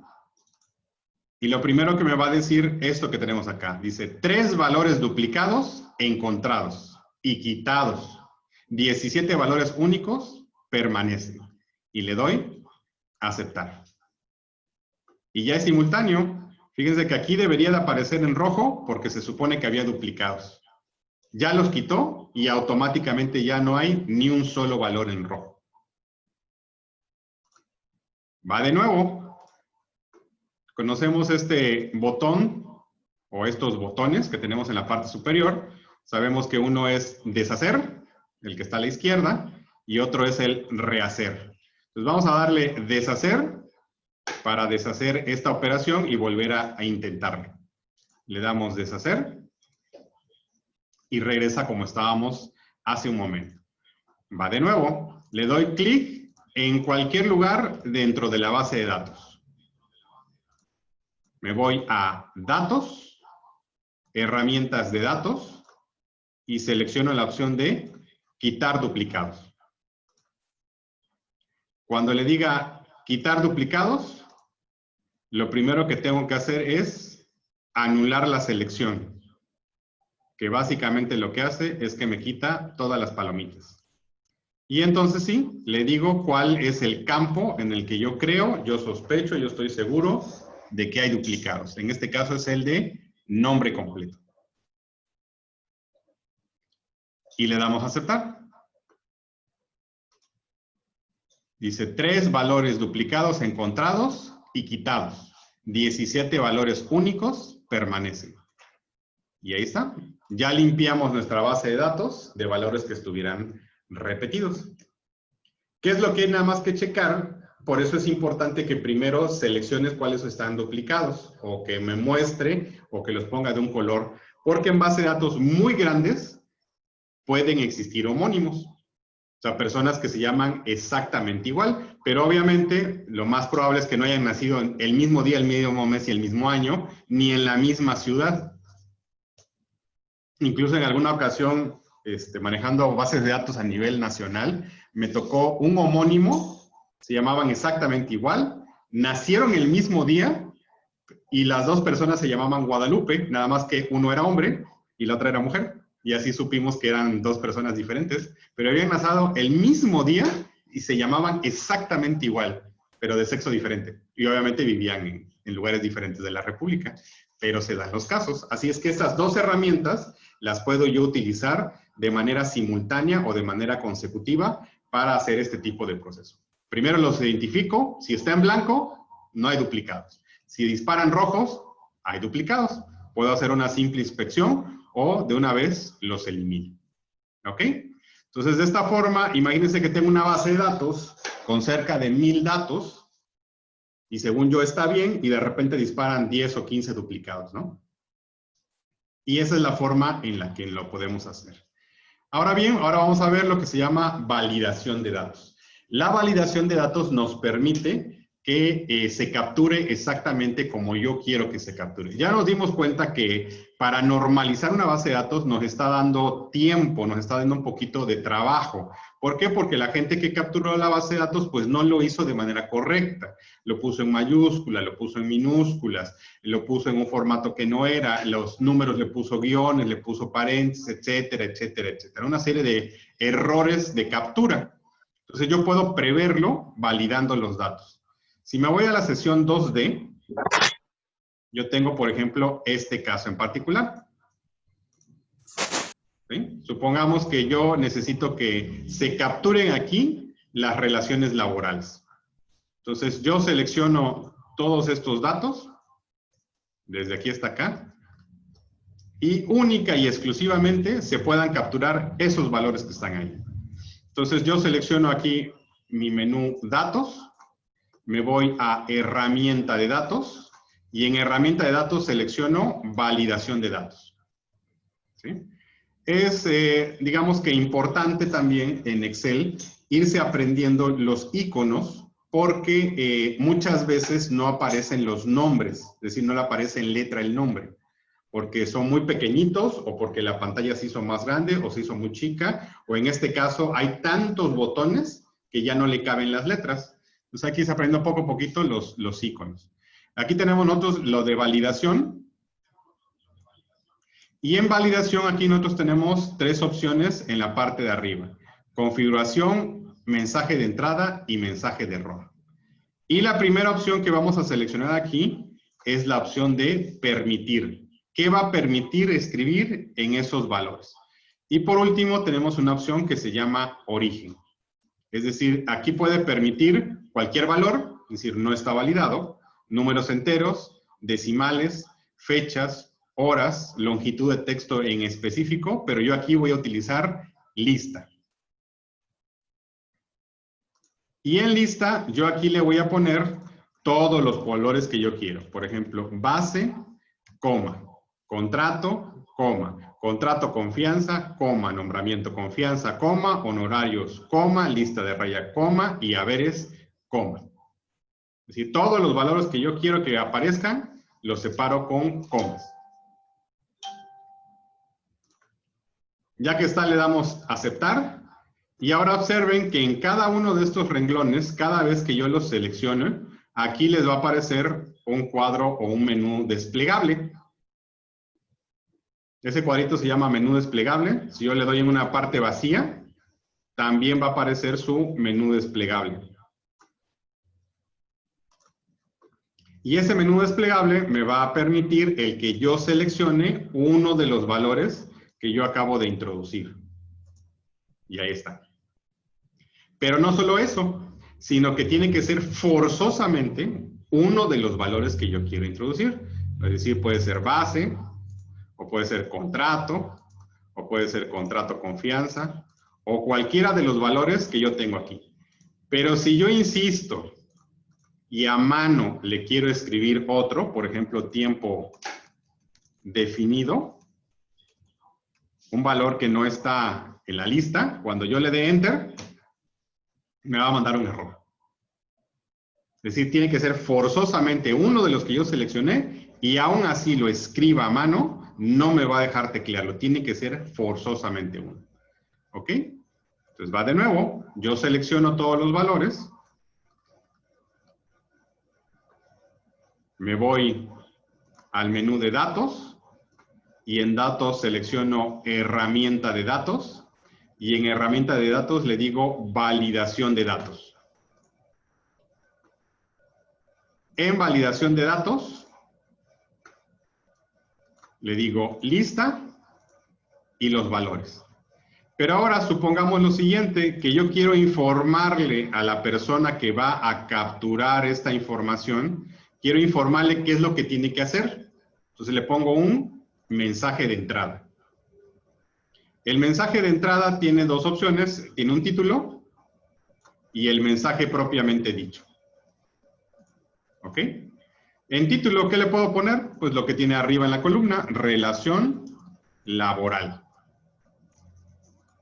Y lo primero que me va a decir esto que tenemos acá. Dice, 3 valores duplicados encontrados y quitados. 17 valores únicos permanecen. Y le doy aceptar. Y ya es simultáneo. Fíjense que aquí debería de aparecer en rojo porque se supone que había duplicados. Ya los quitó y automáticamente ya no hay ni un solo valor en rojo. Va de nuevo. Conocemos este botón o estos botones que tenemos en la parte superior. Sabemos que uno es deshacer, el que está a la izquierda, y otro es el rehacer. Entonces vamos a darle deshacer para deshacer esta operación y volver a intentarlo. Le damos deshacer y regresa como estábamos hace un momento. Va de nuevo. Le doy clic en cualquier lugar dentro de la base de datos. Me voy a Datos, Herramientas de datos y selecciono la opción de Quitar duplicados. Cuando le diga Quitar duplicados, lo primero que tengo que hacer es anular la selección, que básicamente lo que hace es que me quita todas las palomitas. Y entonces sí, le digo cuál es el campo en el que yo creo, yo sospecho, yo estoy seguro de que hay duplicados. En este caso es el de nombre completo. Y le damos a aceptar. Dice 3 valores duplicados encontrados y quitados. 17 valores únicos permanecen. Y ahí está. Ya limpiamos nuestra base de datos de valores que estuvieran repetidos. ¿Qué es lo que hay nada más que checar? Por eso es importante que primero selecciones cuáles están duplicados, o que me muestre, o que los ponga de un color, porque en base de datos muy grandes pueden existir homónimos. O sea, personas que se llaman exactamente igual, pero obviamente lo más probable es que no hayan nacido el mismo día, el mismo mes y el mismo año, ni en la misma ciudad. Incluso en alguna ocasión, manejando bases de datos a nivel nacional, me tocó un homónimo, se llamaban exactamente igual, nacieron el mismo día y las dos personas se llamaban Guadalupe, nada más que uno era hombre y la otra era mujer. Y así supimos que eran dos personas diferentes, pero habían nacido el mismo día y se llamaban exactamente igual, pero de sexo diferente. Y obviamente vivían en lugares diferentes de la República, pero se dan los casos. Así es que estas dos herramientas las puedo yo utilizar de manera simultánea o de manera consecutiva para hacer este tipo de proceso. Primero los identifico, si está en blanco, no hay duplicados. Si disparan rojos, hay duplicados. Puedo hacer una simple inspección o de una vez los elimino. ¿Ok? Entonces, de esta forma, imagínense que tengo una base de datos con cerca de 1000 datos y según yo está bien y de repente disparan 10 o 15 duplicados, ¿no? Y esa es la forma en la que lo podemos hacer. Ahora bien, ahora vamos a ver lo que se llama validación de datos. La validación de datos nos permite que se capture exactamente como yo quiero que se capture. Ya nos dimos cuenta que para normalizar una base de datos nos está dando tiempo, nos está dando un poquito de trabajo. ¿Por qué? Porque la gente que capturó la base de datos pues no lo hizo de manera correcta. Lo puso en mayúsculas, lo puso en minúsculas, lo puso en un formato que no era, los números le puso guiones, le puso paréntesis, etcétera, etcétera, etcétera. Una serie de errores de captura. Entonces yo puedo preverlo validando los datos. Si me voy a la sesión 2D, yo tengo, por ejemplo, este caso en particular. ¿Sí? Supongamos que yo necesito que se capturen aquí las relaciones laborales. Entonces, yo selecciono todos estos datos, desde aquí hasta acá, y única y exclusivamente se puedan capturar esos valores que están ahí. Entonces, yo selecciono aquí mi menú Datos, me voy a Herramienta de Datos, y en Herramienta de Datos selecciono Validación de Datos. ¿Sí? Es, digamos que importante también en Excel irse aprendiendo los iconos porque muchas veces no aparecen los nombres, es decir, no le aparece en letra el nombre, porque son muy pequeñitos o porque la pantalla se hizo más grande o se hizo muy chica, o en este caso hay tantos botones que ya no le caben las letras. Entonces aquí se aprende poco a poquito los iconos. Aquí tenemos nosotros lo de validación. Y en validación aquí nosotros tenemos 3 opciones en la parte de arriba. Configuración, mensaje de entrada y mensaje de error. Y la primera opción que vamos a seleccionar aquí es la opción de permitir. ¿Qué va a permitir escribir en esos valores? Y por último tenemos una opción que se llama origen. Es decir, aquí puede permitir cualquier valor, es decir, no está validado, números enteros, decimales, fechas, horas, longitud de texto en específico, pero yo aquí voy a utilizar lista. Y en lista, yo aquí le voy a poner todos los colores que yo quiero. Por ejemplo, base, coma, contrato, coma, contrato confianza, coma, nombramiento confianza, coma, honorarios, coma, lista de raya, coma, y haberes, coma. Es decir, todos los valores que yo quiero que aparezcan, los separo con comas. Ya que está, le damos aceptar. Y ahora observen que en cada uno de estos renglones, cada vez que yo los selecciono, aquí les va a aparecer un cuadro o un menú desplegable. Ese cuadrito se llama menú desplegable. Si yo le doy en una parte vacía, también va a aparecer su menú desplegable. Y ese menú desplegable me va a permitir el que yo seleccione uno de los valores que yo acabo de introducir. Y ahí está. Pero no solo eso, sino que tiene que ser forzosamente uno de los valores que yo quiero introducir. Es decir, puede ser base, o puede ser contrato, o puede ser contrato confianza, o cualquiera de los valores que yo tengo aquí. Pero si yo insisto y a mano le quiero escribir otro, por ejemplo, tiempo definido, un valor que no está en la lista, cuando yo le dé Enter, me va a mandar un error. Es decir, tiene que ser forzosamente uno de los que yo seleccioné y aún así lo escriba a mano, no me va a dejar teclearlo. Tiene que ser forzosamente uno. ¿Ok? Entonces va de nuevo, yo selecciono todos los valores. Me voy al menú de datos y en datos selecciono herramienta de datos y en herramienta de datos le digo validación de datos. En validación de datos le digo lista y los valores. Pero ahora supongamos lo siguiente, que yo quiero informarle a la persona que va a capturar esta información, quiero informarle qué es lo que tiene que hacer. Entonces le pongo un mensaje de entrada. El mensaje de entrada tiene dos opciones, tiene un título y el mensaje propiamente dicho. ¿Ok? En título, ¿qué le puedo poner? Pues lo que tiene arriba en la columna, relación laboral.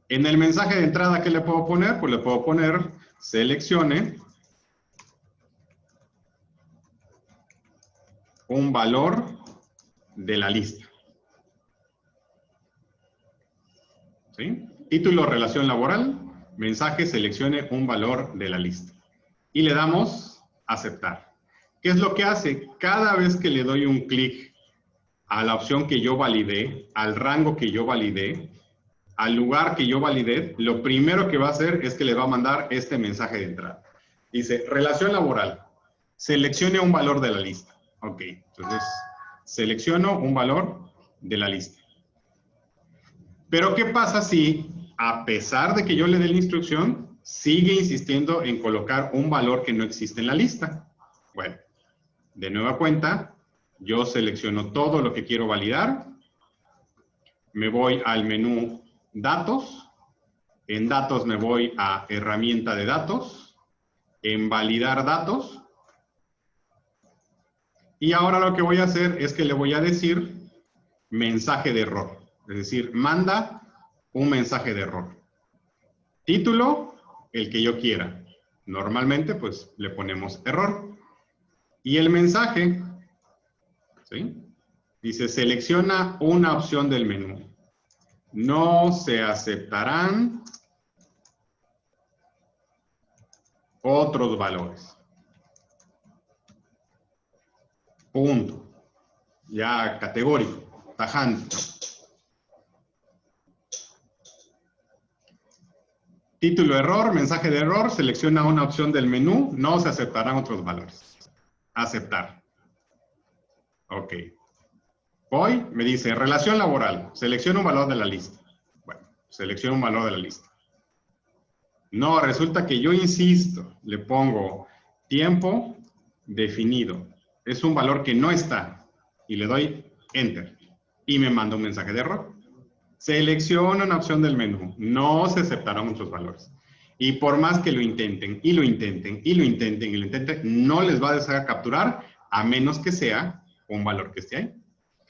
En el mensaje de entrada, ¿qué le puedo poner? Pues le puedo poner, seleccione un valor de la lista. ¿Sí? Título, relación laboral, mensaje, seleccione un valor de la lista. Y le damos aceptar. ¿Qué es lo que hace? Cada vez que le doy un clic a la opción que yo validé, al rango que yo validé, al lugar que yo validé, lo primero que va a hacer es que le va a mandar este mensaje de entrada. Dice, relación laboral, seleccione un valor de la lista. Ok, entonces selecciono un valor de la lista. Pero ¿qué pasa si, a pesar de que yo le dé la instrucción, sigue insistiendo en colocar un valor que no existe en la lista? Bueno, de nueva cuenta, yo selecciono todo lo que quiero validar, me voy al menú Datos, en Datos me voy a Herramienta de Datos, en Validar Datos, y ahora lo que voy a hacer es que le voy a decir mensaje de error, es decir, manda un mensaje de error. Título, el que yo quiera. Normalmente, pues, le ponemos error. Y el mensaje, ¿sí? Dice, selecciona una opción del menú. No se aceptarán otros valores. Punto. Ya categórico, tajante. Título error, mensaje de error, selecciona una opción del menú, no se aceptarán otros valores. Aceptar. Ok. Voy, me dice, relación laboral, selecciona un valor de la lista. Bueno, selecciona un valor de la lista. No, resulta que yo insisto, le pongo tiempo definido. Es un valor que no está. Y le doy Enter. Y me manda un mensaje de error. Selecciona una opción del menú. No se aceptarán muchos valores. Y por más que lo intenten, y lo intenten, y lo intenten, y lo intenten, no les va a dejar capturar a menos que sea un valor que esté ahí.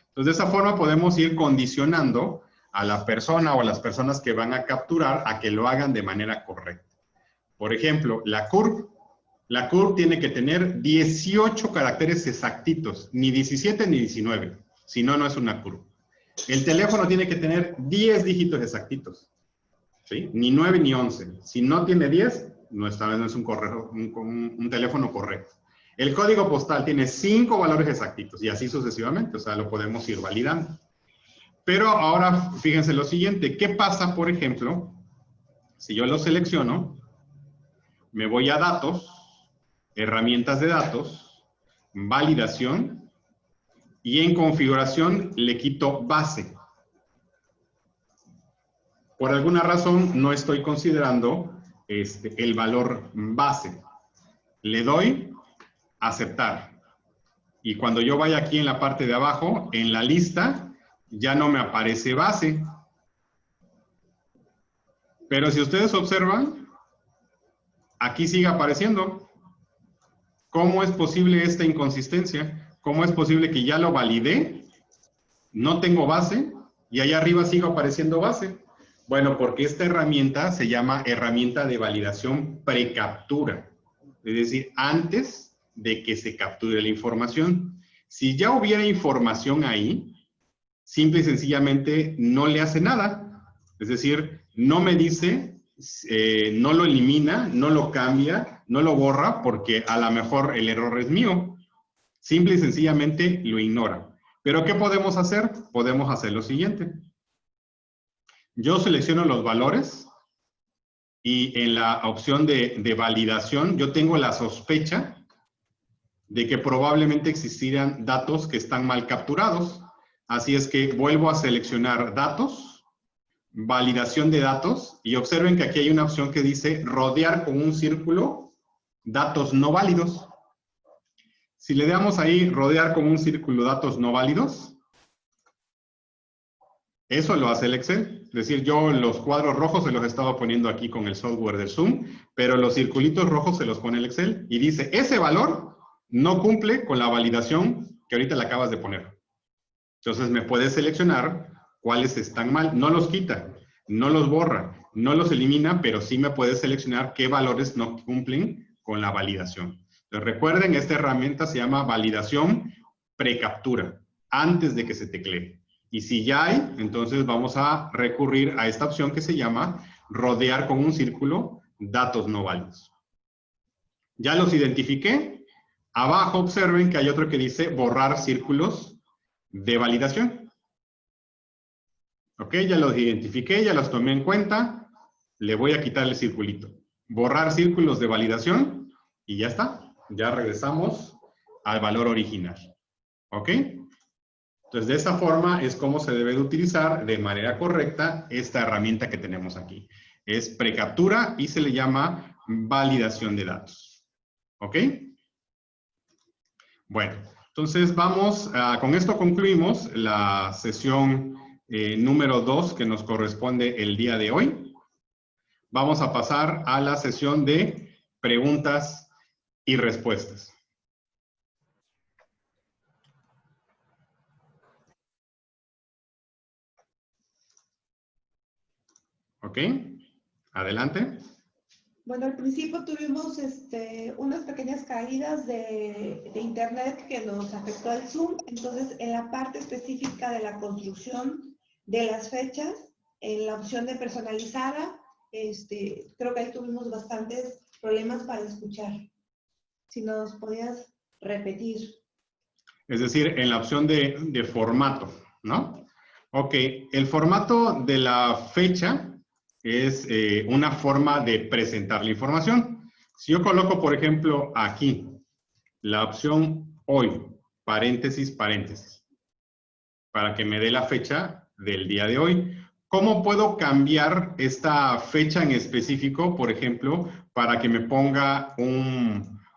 Entonces, de esa forma podemos ir condicionando a la persona o a las personas que van a capturar a que lo hagan de manera correcta. Por ejemplo, la CURP tiene que tener 18 caracteres exactitos, ni 17 ni 19, si no, no es una CURP. El teléfono tiene que tener 10 dígitos exactitos, ¿sí? Ni 9 ni 11. Si no tiene 10, no es un teléfono correcto. El código postal tiene 5 valores exactitos y así sucesivamente, o sea, lo podemos ir validando. Pero ahora, fíjense lo siguiente, ¿qué pasa, por ejemplo, si yo lo selecciono, me voy a datos, herramientas de datos, validación, y en configuración le quito base. Por alguna razón no estoy considerando el valor base. Le doy aceptar. Y cuando yo vaya aquí en la parte de abajo, en la lista, ya no me aparece base. Pero si ustedes observan, aquí sigue apareciendo. ¿Cómo es posible esta inconsistencia? ¿Cómo es posible que ya lo validé, no tengo base, y allá arriba sigue apareciendo base? Bueno, porque esta herramienta se llama herramienta de validación precaptura. Es decir, antes de que se capture la información. Si ya hubiera información ahí, simple y sencillamente no le hace nada. Es decir, no me dice, no lo elimina, no lo cambia, no lo borra, porque a lo mejor el error es mío. Simple y sencillamente lo ignora. Pero ¿qué podemos hacer? Podemos hacer lo siguiente. Yo selecciono los valores y en la opción de validación yo tengo la sospecha de que probablemente existirán datos que están mal capturados. Así es que vuelvo a seleccionar datos, validación de datos, y observen que aquí hay una opción que dice rodear con un círculo datos no válidos. Si le damos ahí rodear con un círculo datos no válidos, eso lo hace el Excel. Es decir, yo los cuadros rojos se los he estado poniendo aquí con el software de Zoom, pero los circulitos rojos se los pone el Excel y dice, ese valor no cumple con la validación que ahorita le acabas de poner. Entonces me puedes seleccionar cuáles están mal. No los quita, no los borra, no los elimina, pero sí me puedes seleccionar qué valores no cumplen con la validación. Entonces recuerden, esta herramienta se llama validación precaptura, antes de que se teclee. Y si ya hay, entonces vamos a recurrir a esta opción que se llama rodear con un círculo datos no válidos. Ya los identifiqué. Abajo observen que hay otro que dice borrar círculos de validación. Ok, ya los identifiqué, ya los tomé en cuenta. Le voy a quitar el circulito. Borrar círculos de validación y ya está. Ya regresamos al valor original. ¿Ok? Entonces, de esa forma es como se debe de utilizar de manera correcta esta herramienta que tenemos aquí. Es precaptura y se le llama validación de datos. ¿Ok? Bueno, entonces vamos, con esto concluimos la sesión número 2 que nos corresponde el día de hoy. Vamos a pasar a la sesión de preguntas y respuestas. ¿Ok? Adelante. Bueno, al principio tuvimos unas pequeñas caídas de internet que nos afectó al Zoom. Entonces, en la parte específica de la construcción de las fechas, en la opción de personalizada, creo que ahí tuvimos bastantes problemas para escuchar. Si nos podías repetir. Es decir, en la opción de formato, ¿no? Ok, el formato de la fecha es una forma de presentar la información. Si yo coloco, por ejemplo, aquí la opción hoy, paréntesis, paréntesis, para que me dé la fecha del día de hoy. ¿Cómo puedo cambiar esta fecha en específico, por ejemplo, para que me ponga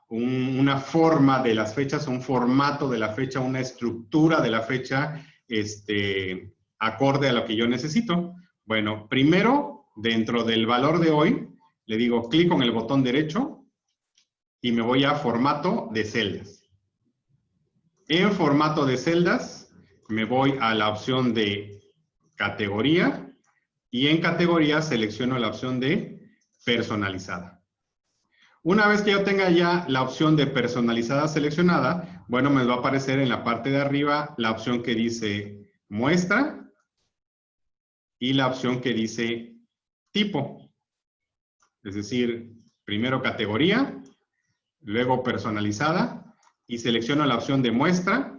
una forma de las fechas, un formato de la fecha, una estructura de la fecha, acorde a lo que yo necesito? Bueno, primero, dentro del valor de hoy, le digo clic con el botón derecho y me voy a formato de celdas. En formato de celdas, me voy a la opción de categoría, y en categoría selecciono la opción de personalizada. Una vez que yo tenga ya la opción de personalizada seleccionada, bueno, me va a aparecer en la parte de arriba la opción que dice muestra y la opción que dice tipo. Es decir, primero categoría, luego personalizada, y selecciono la opción de muestra,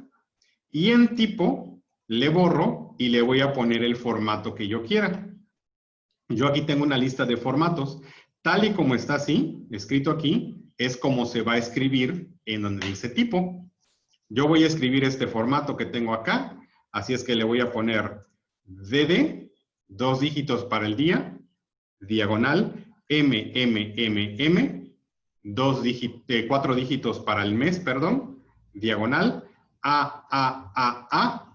y en tipo le borro y le voy a poner el formato que yo quiera. Yo aquí tengo una lista de formatos. Tal y como está así, escrito aquí, es como se va a escribir en donde dice tipo. Yo voy a escribir este formato que tengo acá, así es que le voy a poner DD, 2 dígitos para el día, diagonal, MMMM, 4 dígitos para el mes, perdón, diagonal, A,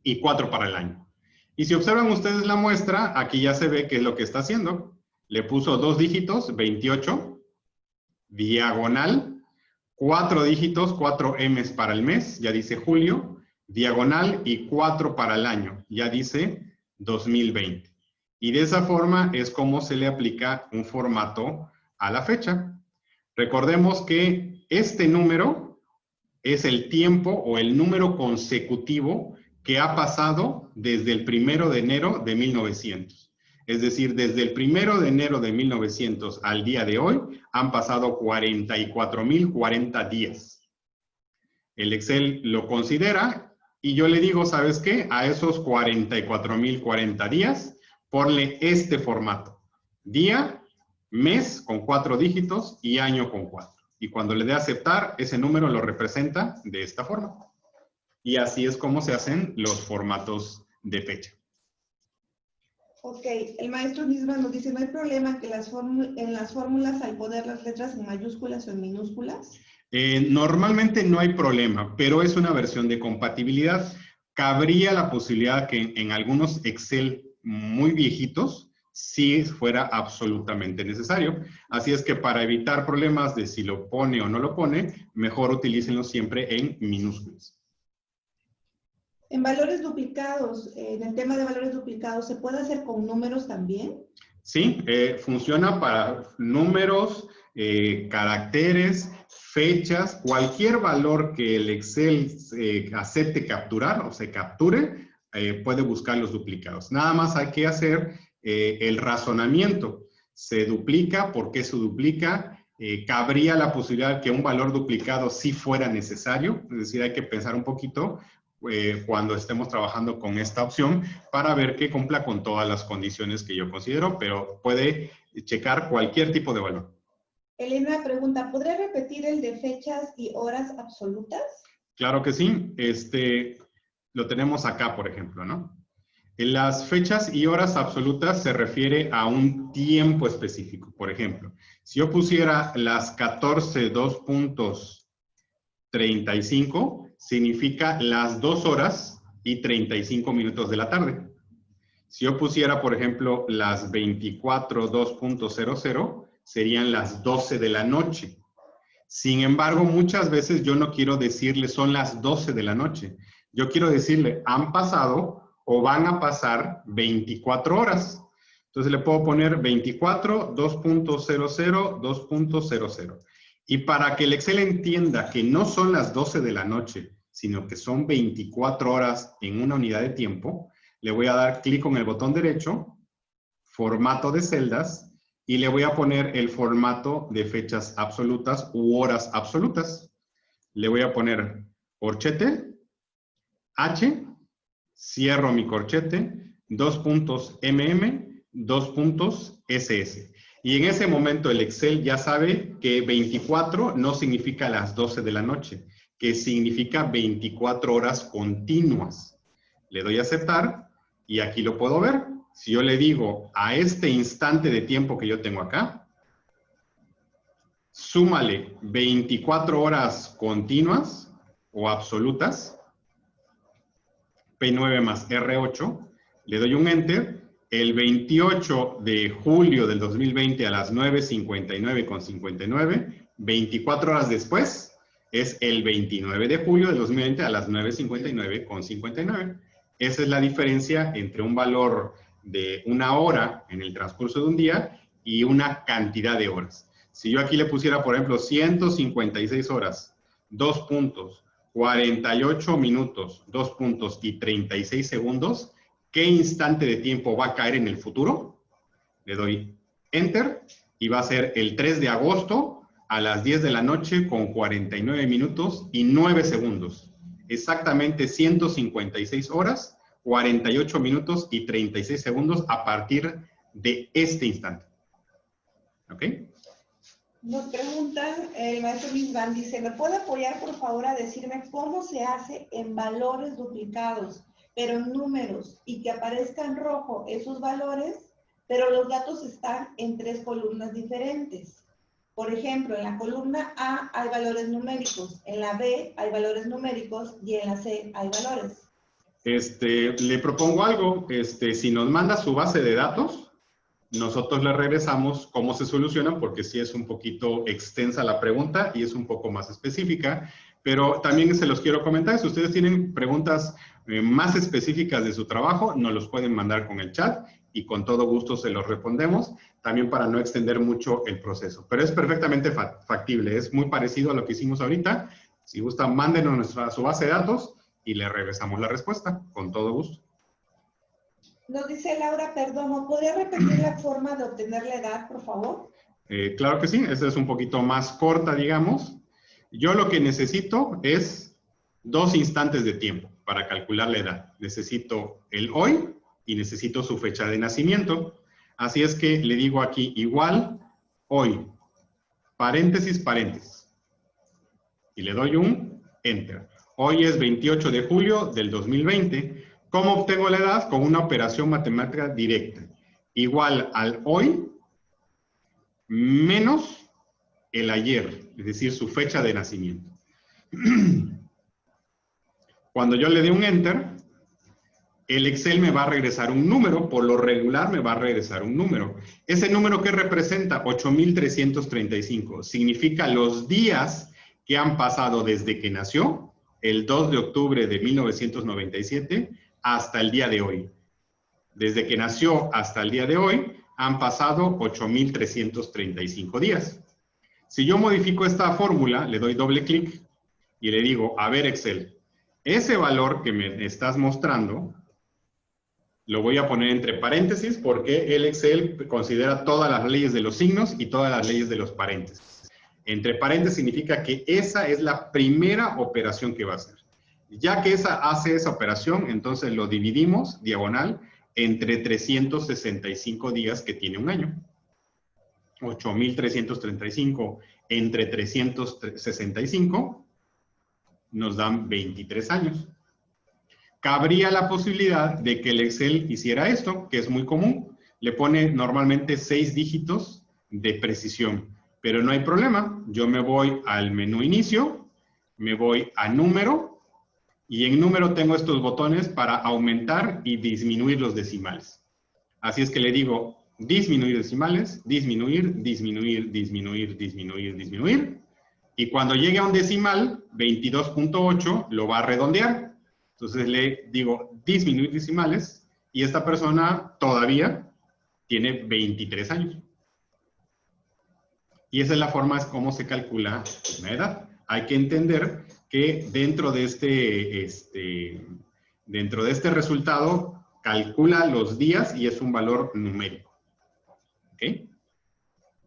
y 4 para el año. Y si observan ustedes la muestra, aquí ya se ve qué es lo que está haciendo. Le puso 2 dígitos, 28, diagonal, 4 dígitos, 4 M's para el mes, ya dice julio, diagonal y 4 para el año, ya dice 2020. Y de esa forma es como se le aplica un formato a la fecha. Recordemos que este número es el tiempo o el número consecutivo que ha pasado desde el 1 de enero de 1900. Es decir, desde el 1 de enero de 1900 al día de hoy han pasado 44.040 días. El Excel lo considera y yo le digo, ¿sabes qué? A esos 44.040 días, ponle este formato. Día, mes con 4 dígitos y año con 4. Y cuando le dé a aceptar, ese número lo representa de esta forma. Y así es como se hacen los formatos de fecha. Ok, el maestro Nisman nos dice, ¿no hay problema que en las fórmulas al poner las letras en mayúsculas o en minúsculas? Normalmente no hay problema, pero es una versión de compatibilidad. Cabría la posibilidad que en algunos Excel muy viejitos sí fuera absolutamente necesario. Así es que para evitar problemas de si lo pone o no lo pone, mejor utilícenlo siempre en minúsculas. En valores duplicados, en el tema de valores duplicados, ¿se puede hacer con números también? Sí, funciona para números, caracteres, fechas, cualquier valor que el Excel acepte capturar o se capture, puede buscar los duplicados. Nada más hay que hacer el razonamiento. Se duplica, ¿por qué se duplica? Cabría la posibilidad que un valor duplicado sí fuera necesario, es decir, hay que pensar un poquito cuando estemos trabajando con esta opción para ver que cumpla con todas las condiciones que yo considero, pero puede checar cualquier tipo de valor. Elena pregunta, ¿podría repetir el de fechas y horas absolutas? Claro que sí. Lo tenemos acá, por ejemplo, ¿no? En las fechas y horas absolutas se refiere a un tiempo específico. Por ejemplo, si yo pusiera las 14, 2.35, significa las 2 horas y 35 minutos de la tarde. Si yo pusiera, por ejemplo, las 24, 2.00, serían las 12 de la noche. Sin embargo, muchas veces yo no quiero decirle son las 12 de la noche. Yo quiero decirle han pasado o van a pasar 24 horas. Entonces le puedo poner 24, 2.00, 2.00. Y para que el Excel entienda que no son las 12 de la noche, sino que son 24 horas en una unidad de tiempo, le voy a dar clic con el botón derecho, formato de celdas, y le voy a poner el formato de fechas absolutas u horas absolutas. Le voy a poner corchete, H, cierro mi corchete, 2 puntos MM, 2 puntos SS. Y en ese momento el Excel ya sabe que 24 no significa las 12 de la noche, que significa 24 horas continuas. Le doy a aceptar y aquí lo puedo ver. Si yo le digo a este instante de tiempo que yo tengo acá, súmale 24 horas continuas o absolutas, P9 más R8, le doy un Enter, el 28 de julio del 2020 a las 9:59:59, 24 horas después, es el 29 de julio del 2020 a las 9:59:59. Esa es la diferencia entre un valor de una hora en el transcurso de un día y una cantidad de horas. Si yo aquí le pusiera, por ejemplo, 156 horas, 2 puntos, 48 minutos, 2 puntos y 36 segundos, ¿qué instante de tiempo va a caer en el futuro? Le doy Enter y va a ser el 3 de agosto a las 10 de la noche con 49 minutos y 9 segundos. Exactamente 156 horas, 48 minutos y 36 segundos a partir de este instante. ¿Ok? Nos preguntan, el maestro Misban dice, ¿me puede apoyar por favor a decirme cómo se hace en valores duplicados, pero en números, y que aparezca en rojo esos valores, pero los datos están en 3 columnas diferentes? Por ejemplo, en la columna A hay valores numéricos, en la B hay valores numéricos y en la C hay valores. Le propongo algo, si nos manda su base de datos, nosotros le regresamos cómo se solucionan, porque sí es un poquito extensa la pregunta y es un poco más específica, pero también se los quiero comentar, si ustedes tienen preguntas más específicas de su trabajo, nos los pueden mandar con el chat y con todo gusto se los respondemos, también para no extender mucho el proceso. Pero es perfectamente factible, es muy parecido a lo que hicimos ahorita. Si gustan, mándenos su base de datos y le regresamos la respuesta, con todo gusto. Nos dice Laura Perdomo, ¿podría repetir la forma de obtener la edad, por favor? Claro que sí, esta es un poquito más corta, digamos. Yo lo que necesito es 2 instantes de tiempo para calcular la edad. Necesito el hoy y necesito su fecha de nacimiento. Así es que le digo aquí igual hoy, paréntesis, paréntesis. Y le doy un Enter. Hoy es 28 de julio del 2020. ¿Cómo obtengo la edad? Con una operación matemática directa. Igual al hoy menos el ayer, es decir, su fecha de nacimiento. Cuando yo le dé un Enter, el Excel me va a regresar un número, por lo regular me va a regresar un número. Ese número que representa 8,335, significa los días que han pasado desde que nació, el 2 de octubre de 1997, hasta el día de hoy. Desde que nació hasta el día de hoy, han pasado 8,335 días. Si yo modifico esta fórmula, le doy doble clic y le digo, a ver Excel, ese valor que me estás mostrando, lo voy a poner entre paréntesis porque el Excel considera todas las leyes de los signos y todas las leyes de los paréntesis. Entre paréntesis significa que esa es la primera operación que va a hacer. Ya que hace esa operación, entonces lo dividimos, diagonal, entre 365 días que tiene un año. 8,335 entre 365 nos dan 23 años. Cabría la posibilidad de que el Excel hiciera esto, que es muy común. Le pone normalmente 6 dígitos de precisión, pero no hay problema. Yo me voy al menú inicio, me voy a número, y en número tengo estos botones para aumentar y disminuir los decimales. Así es que le digo disminuir decimales, disminuir, disminuir, disminuir, disminuir, disminuir. Y cuando llegue a un decimal, 22.8, lo va a redondear. Entonces le digo disminuir decimales y esta persona todavía tiene 23 años. Y esa es la forma es cómo se calcula una edad. Hay que entender que dentro de este resultado calcula los días y es un valor numérico. ¿Ok?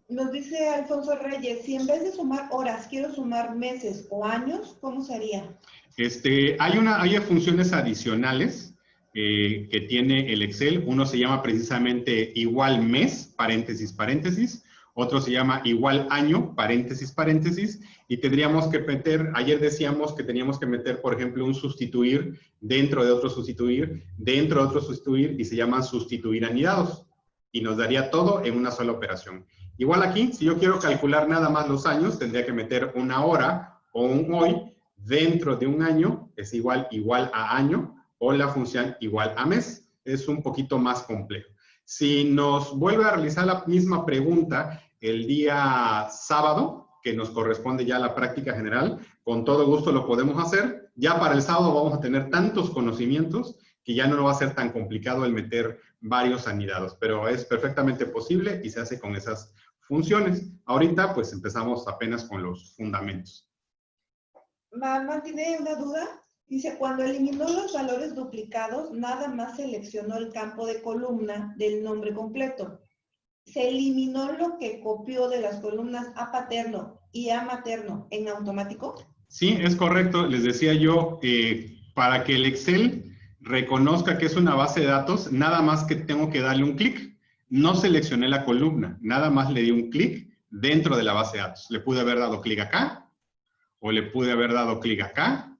Nos dice Alfonso Reyes, si en vez de sumar horas quiero sumar meses o años, ¿cómo sería? Hay funciones adicionales que tiene el Excel. Uno se llama precisamente igual mes, paréntesis, paréntesis. Otro se llama igual año, paréntesis, paréntesis. Y tendríamos que meter, ayer decíamos que teníamos que meter, por ejemplo, un sustituir dentro de otro sustituir, dentro de otro sustituir, y se llaman sustituir anidados. Y nos daría todo en una sola operación. Igual aquí, si yo quiero calcular nada más los años, tendría que meter una hora o un hoy dentro de un año, es igual a año, o la función igual a mes. Es un poquito más complejo. Si nos vuelve a realizar la misma pregunta el día sábado, que nos corresponde ya a la práctica general, con todo gusto lo podemos hacer. Ya para el sábado vamos a tener tantos conocimientos que ya no va a ser tan complicado el meter varios anidados, pero es perfectamente posible y se hace con esas funciones. Ahorita pues empezamos apenas con los fundamentos. Mamá tiene una duda. Dice, cuando eliminó los valores duplicados, nada más seleccionó el campo de columna del nombre completo. ¿Se eliminó lo que copió de las columnas A paterno y A materno en automático? Sí, es correcto. Les decía yo, para que el Excel reconozca que es una base de datos, nada más que tengo que darle un clic. No seleccioné la columna, nada más le di un clic dentro de la base de datos. Le pude haber dado clic acá, o le pude haber dado clic acá,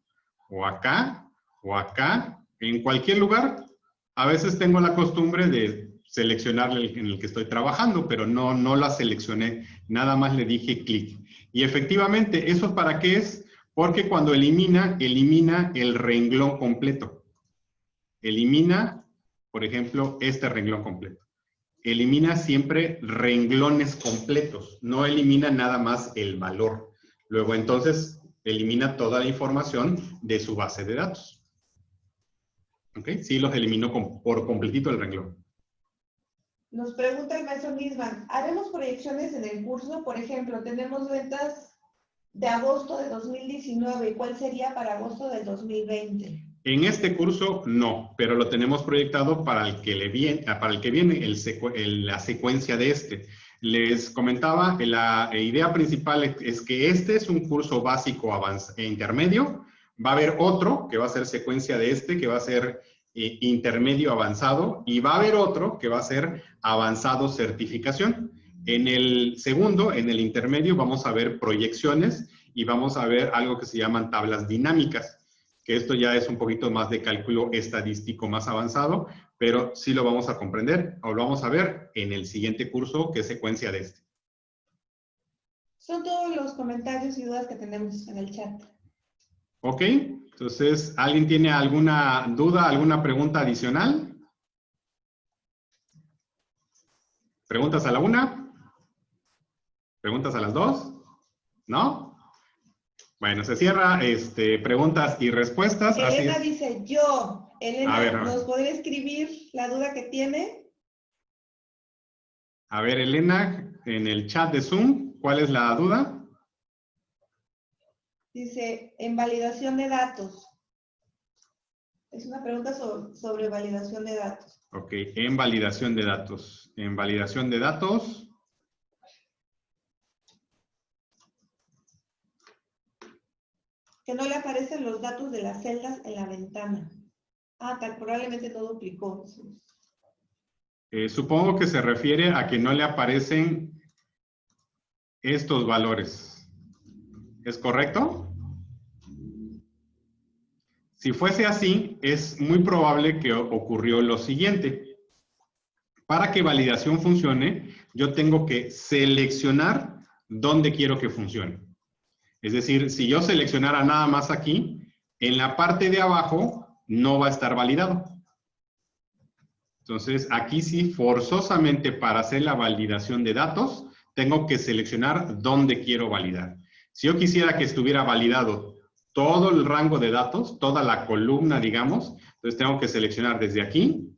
o acá, o acá, en cualquier lugar. A veces tengo la costumbre de seleccionar en el que estoy trabajando, pero no la seleccioné, nada más le dije clic. Y efectivamente, ¿eso para qué es? Porque cuando elimina el renglón completo. Elimina, por ejemplo, este renglón completo. Elimina siempre renglones completos, no elimina nada más el valor. Luego, entonces, elimina toda la información de su base de datos. ¿Ok? Sí, los eliminó por completito el renglón. Nos pregunta el maestro Nisman, ¿haremos proyecciones en el curso? Por ejemplo, tenemos ventas de agosto de 2019. ¿Cuál sería para agosto del 2020? En este curso no, pero lo tenemos proyectado para el que viene la secuencia de este. Les comentaba, la idea principal es que este es un curso básico e intermedio. Va a haber otro que va a ser secuencia de este, que va a ser intermedio avanzado, y va a haber otro que va a ser avanzado certificación. En el segundo, en el intermedio, vamos a ver proyecciones y vamos a ver algo que se llaman tablas dinámicas, que esto ya es un poquito más de cálculo estadístico más avanzado, pero sí lo vamos a comprender o lo vamos a ver en el siguiente curso, que es secuencia de este. Son todos los comentarios y dudas que tenemos en el chat. Ok, entonces, ¿alguien tiene alguna duda, alguna pregunta adicional? ¿Preguntas a la una? ¿Preguntas a las dos? ¿No? Bueno, se cierra preguntas y respuestas. Elena así dice, yo. Elena, a ver. ¿nos podría escribir la duda que tiene? A ver, Elena, en el chat de Zoom, ¿cuál es la duda? Dice, en validación de datos. Es una pregunta sobre validación de datos. Ok, en validación de datos. En validación de datos. Que no le aparecen los datos de las celdas en la ventana. Ah, probablemente no duplicó. Supongo que se refiere a que no le aparecen estos valores. ¿Es correcto? Si fuese así, es muy probable que ocurrió lo siguiente. Para que validación funcione, yo tengo que seleccionar dónde quiero que funcione. Es decir, si yo seleccionara nada más aquí, en la parte de abajo no va a estar validado. Entonces, aquí sí, forzosamente para hacer la validación de datos, tengo que seleccionar dónde quiero validar. Si yo quisiera que estuviera validado todo el rango de datos, toda la columna, digamos, entonces tengo que seleccionar desde aquí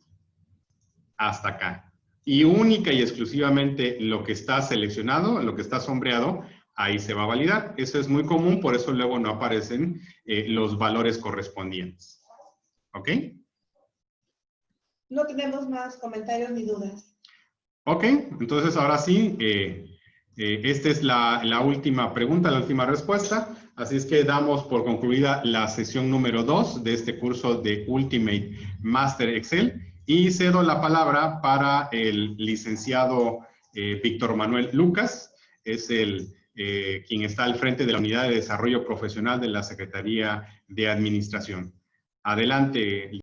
hasta acá. Y única y exclusivamente lo que está seleccionado, lo que está sombreado, ahí se va a validar. Eso es muy común, por eso luego no aparecen los valores correspondientes. ¿Ok? No tenemos más comentarios ni dudas. Ok, entonces ahora sí, esta es la última pregunta, la última respuesta. Así es que damos por concluida la sesión número 2 de este curso de Ultimate Master Excel y cedo la palabra para el licenciado Víctor Manuel Lucas, es quien está al frente de la Unidad de Desarrollo Profesional de la Secretaría de Administración. Adelante.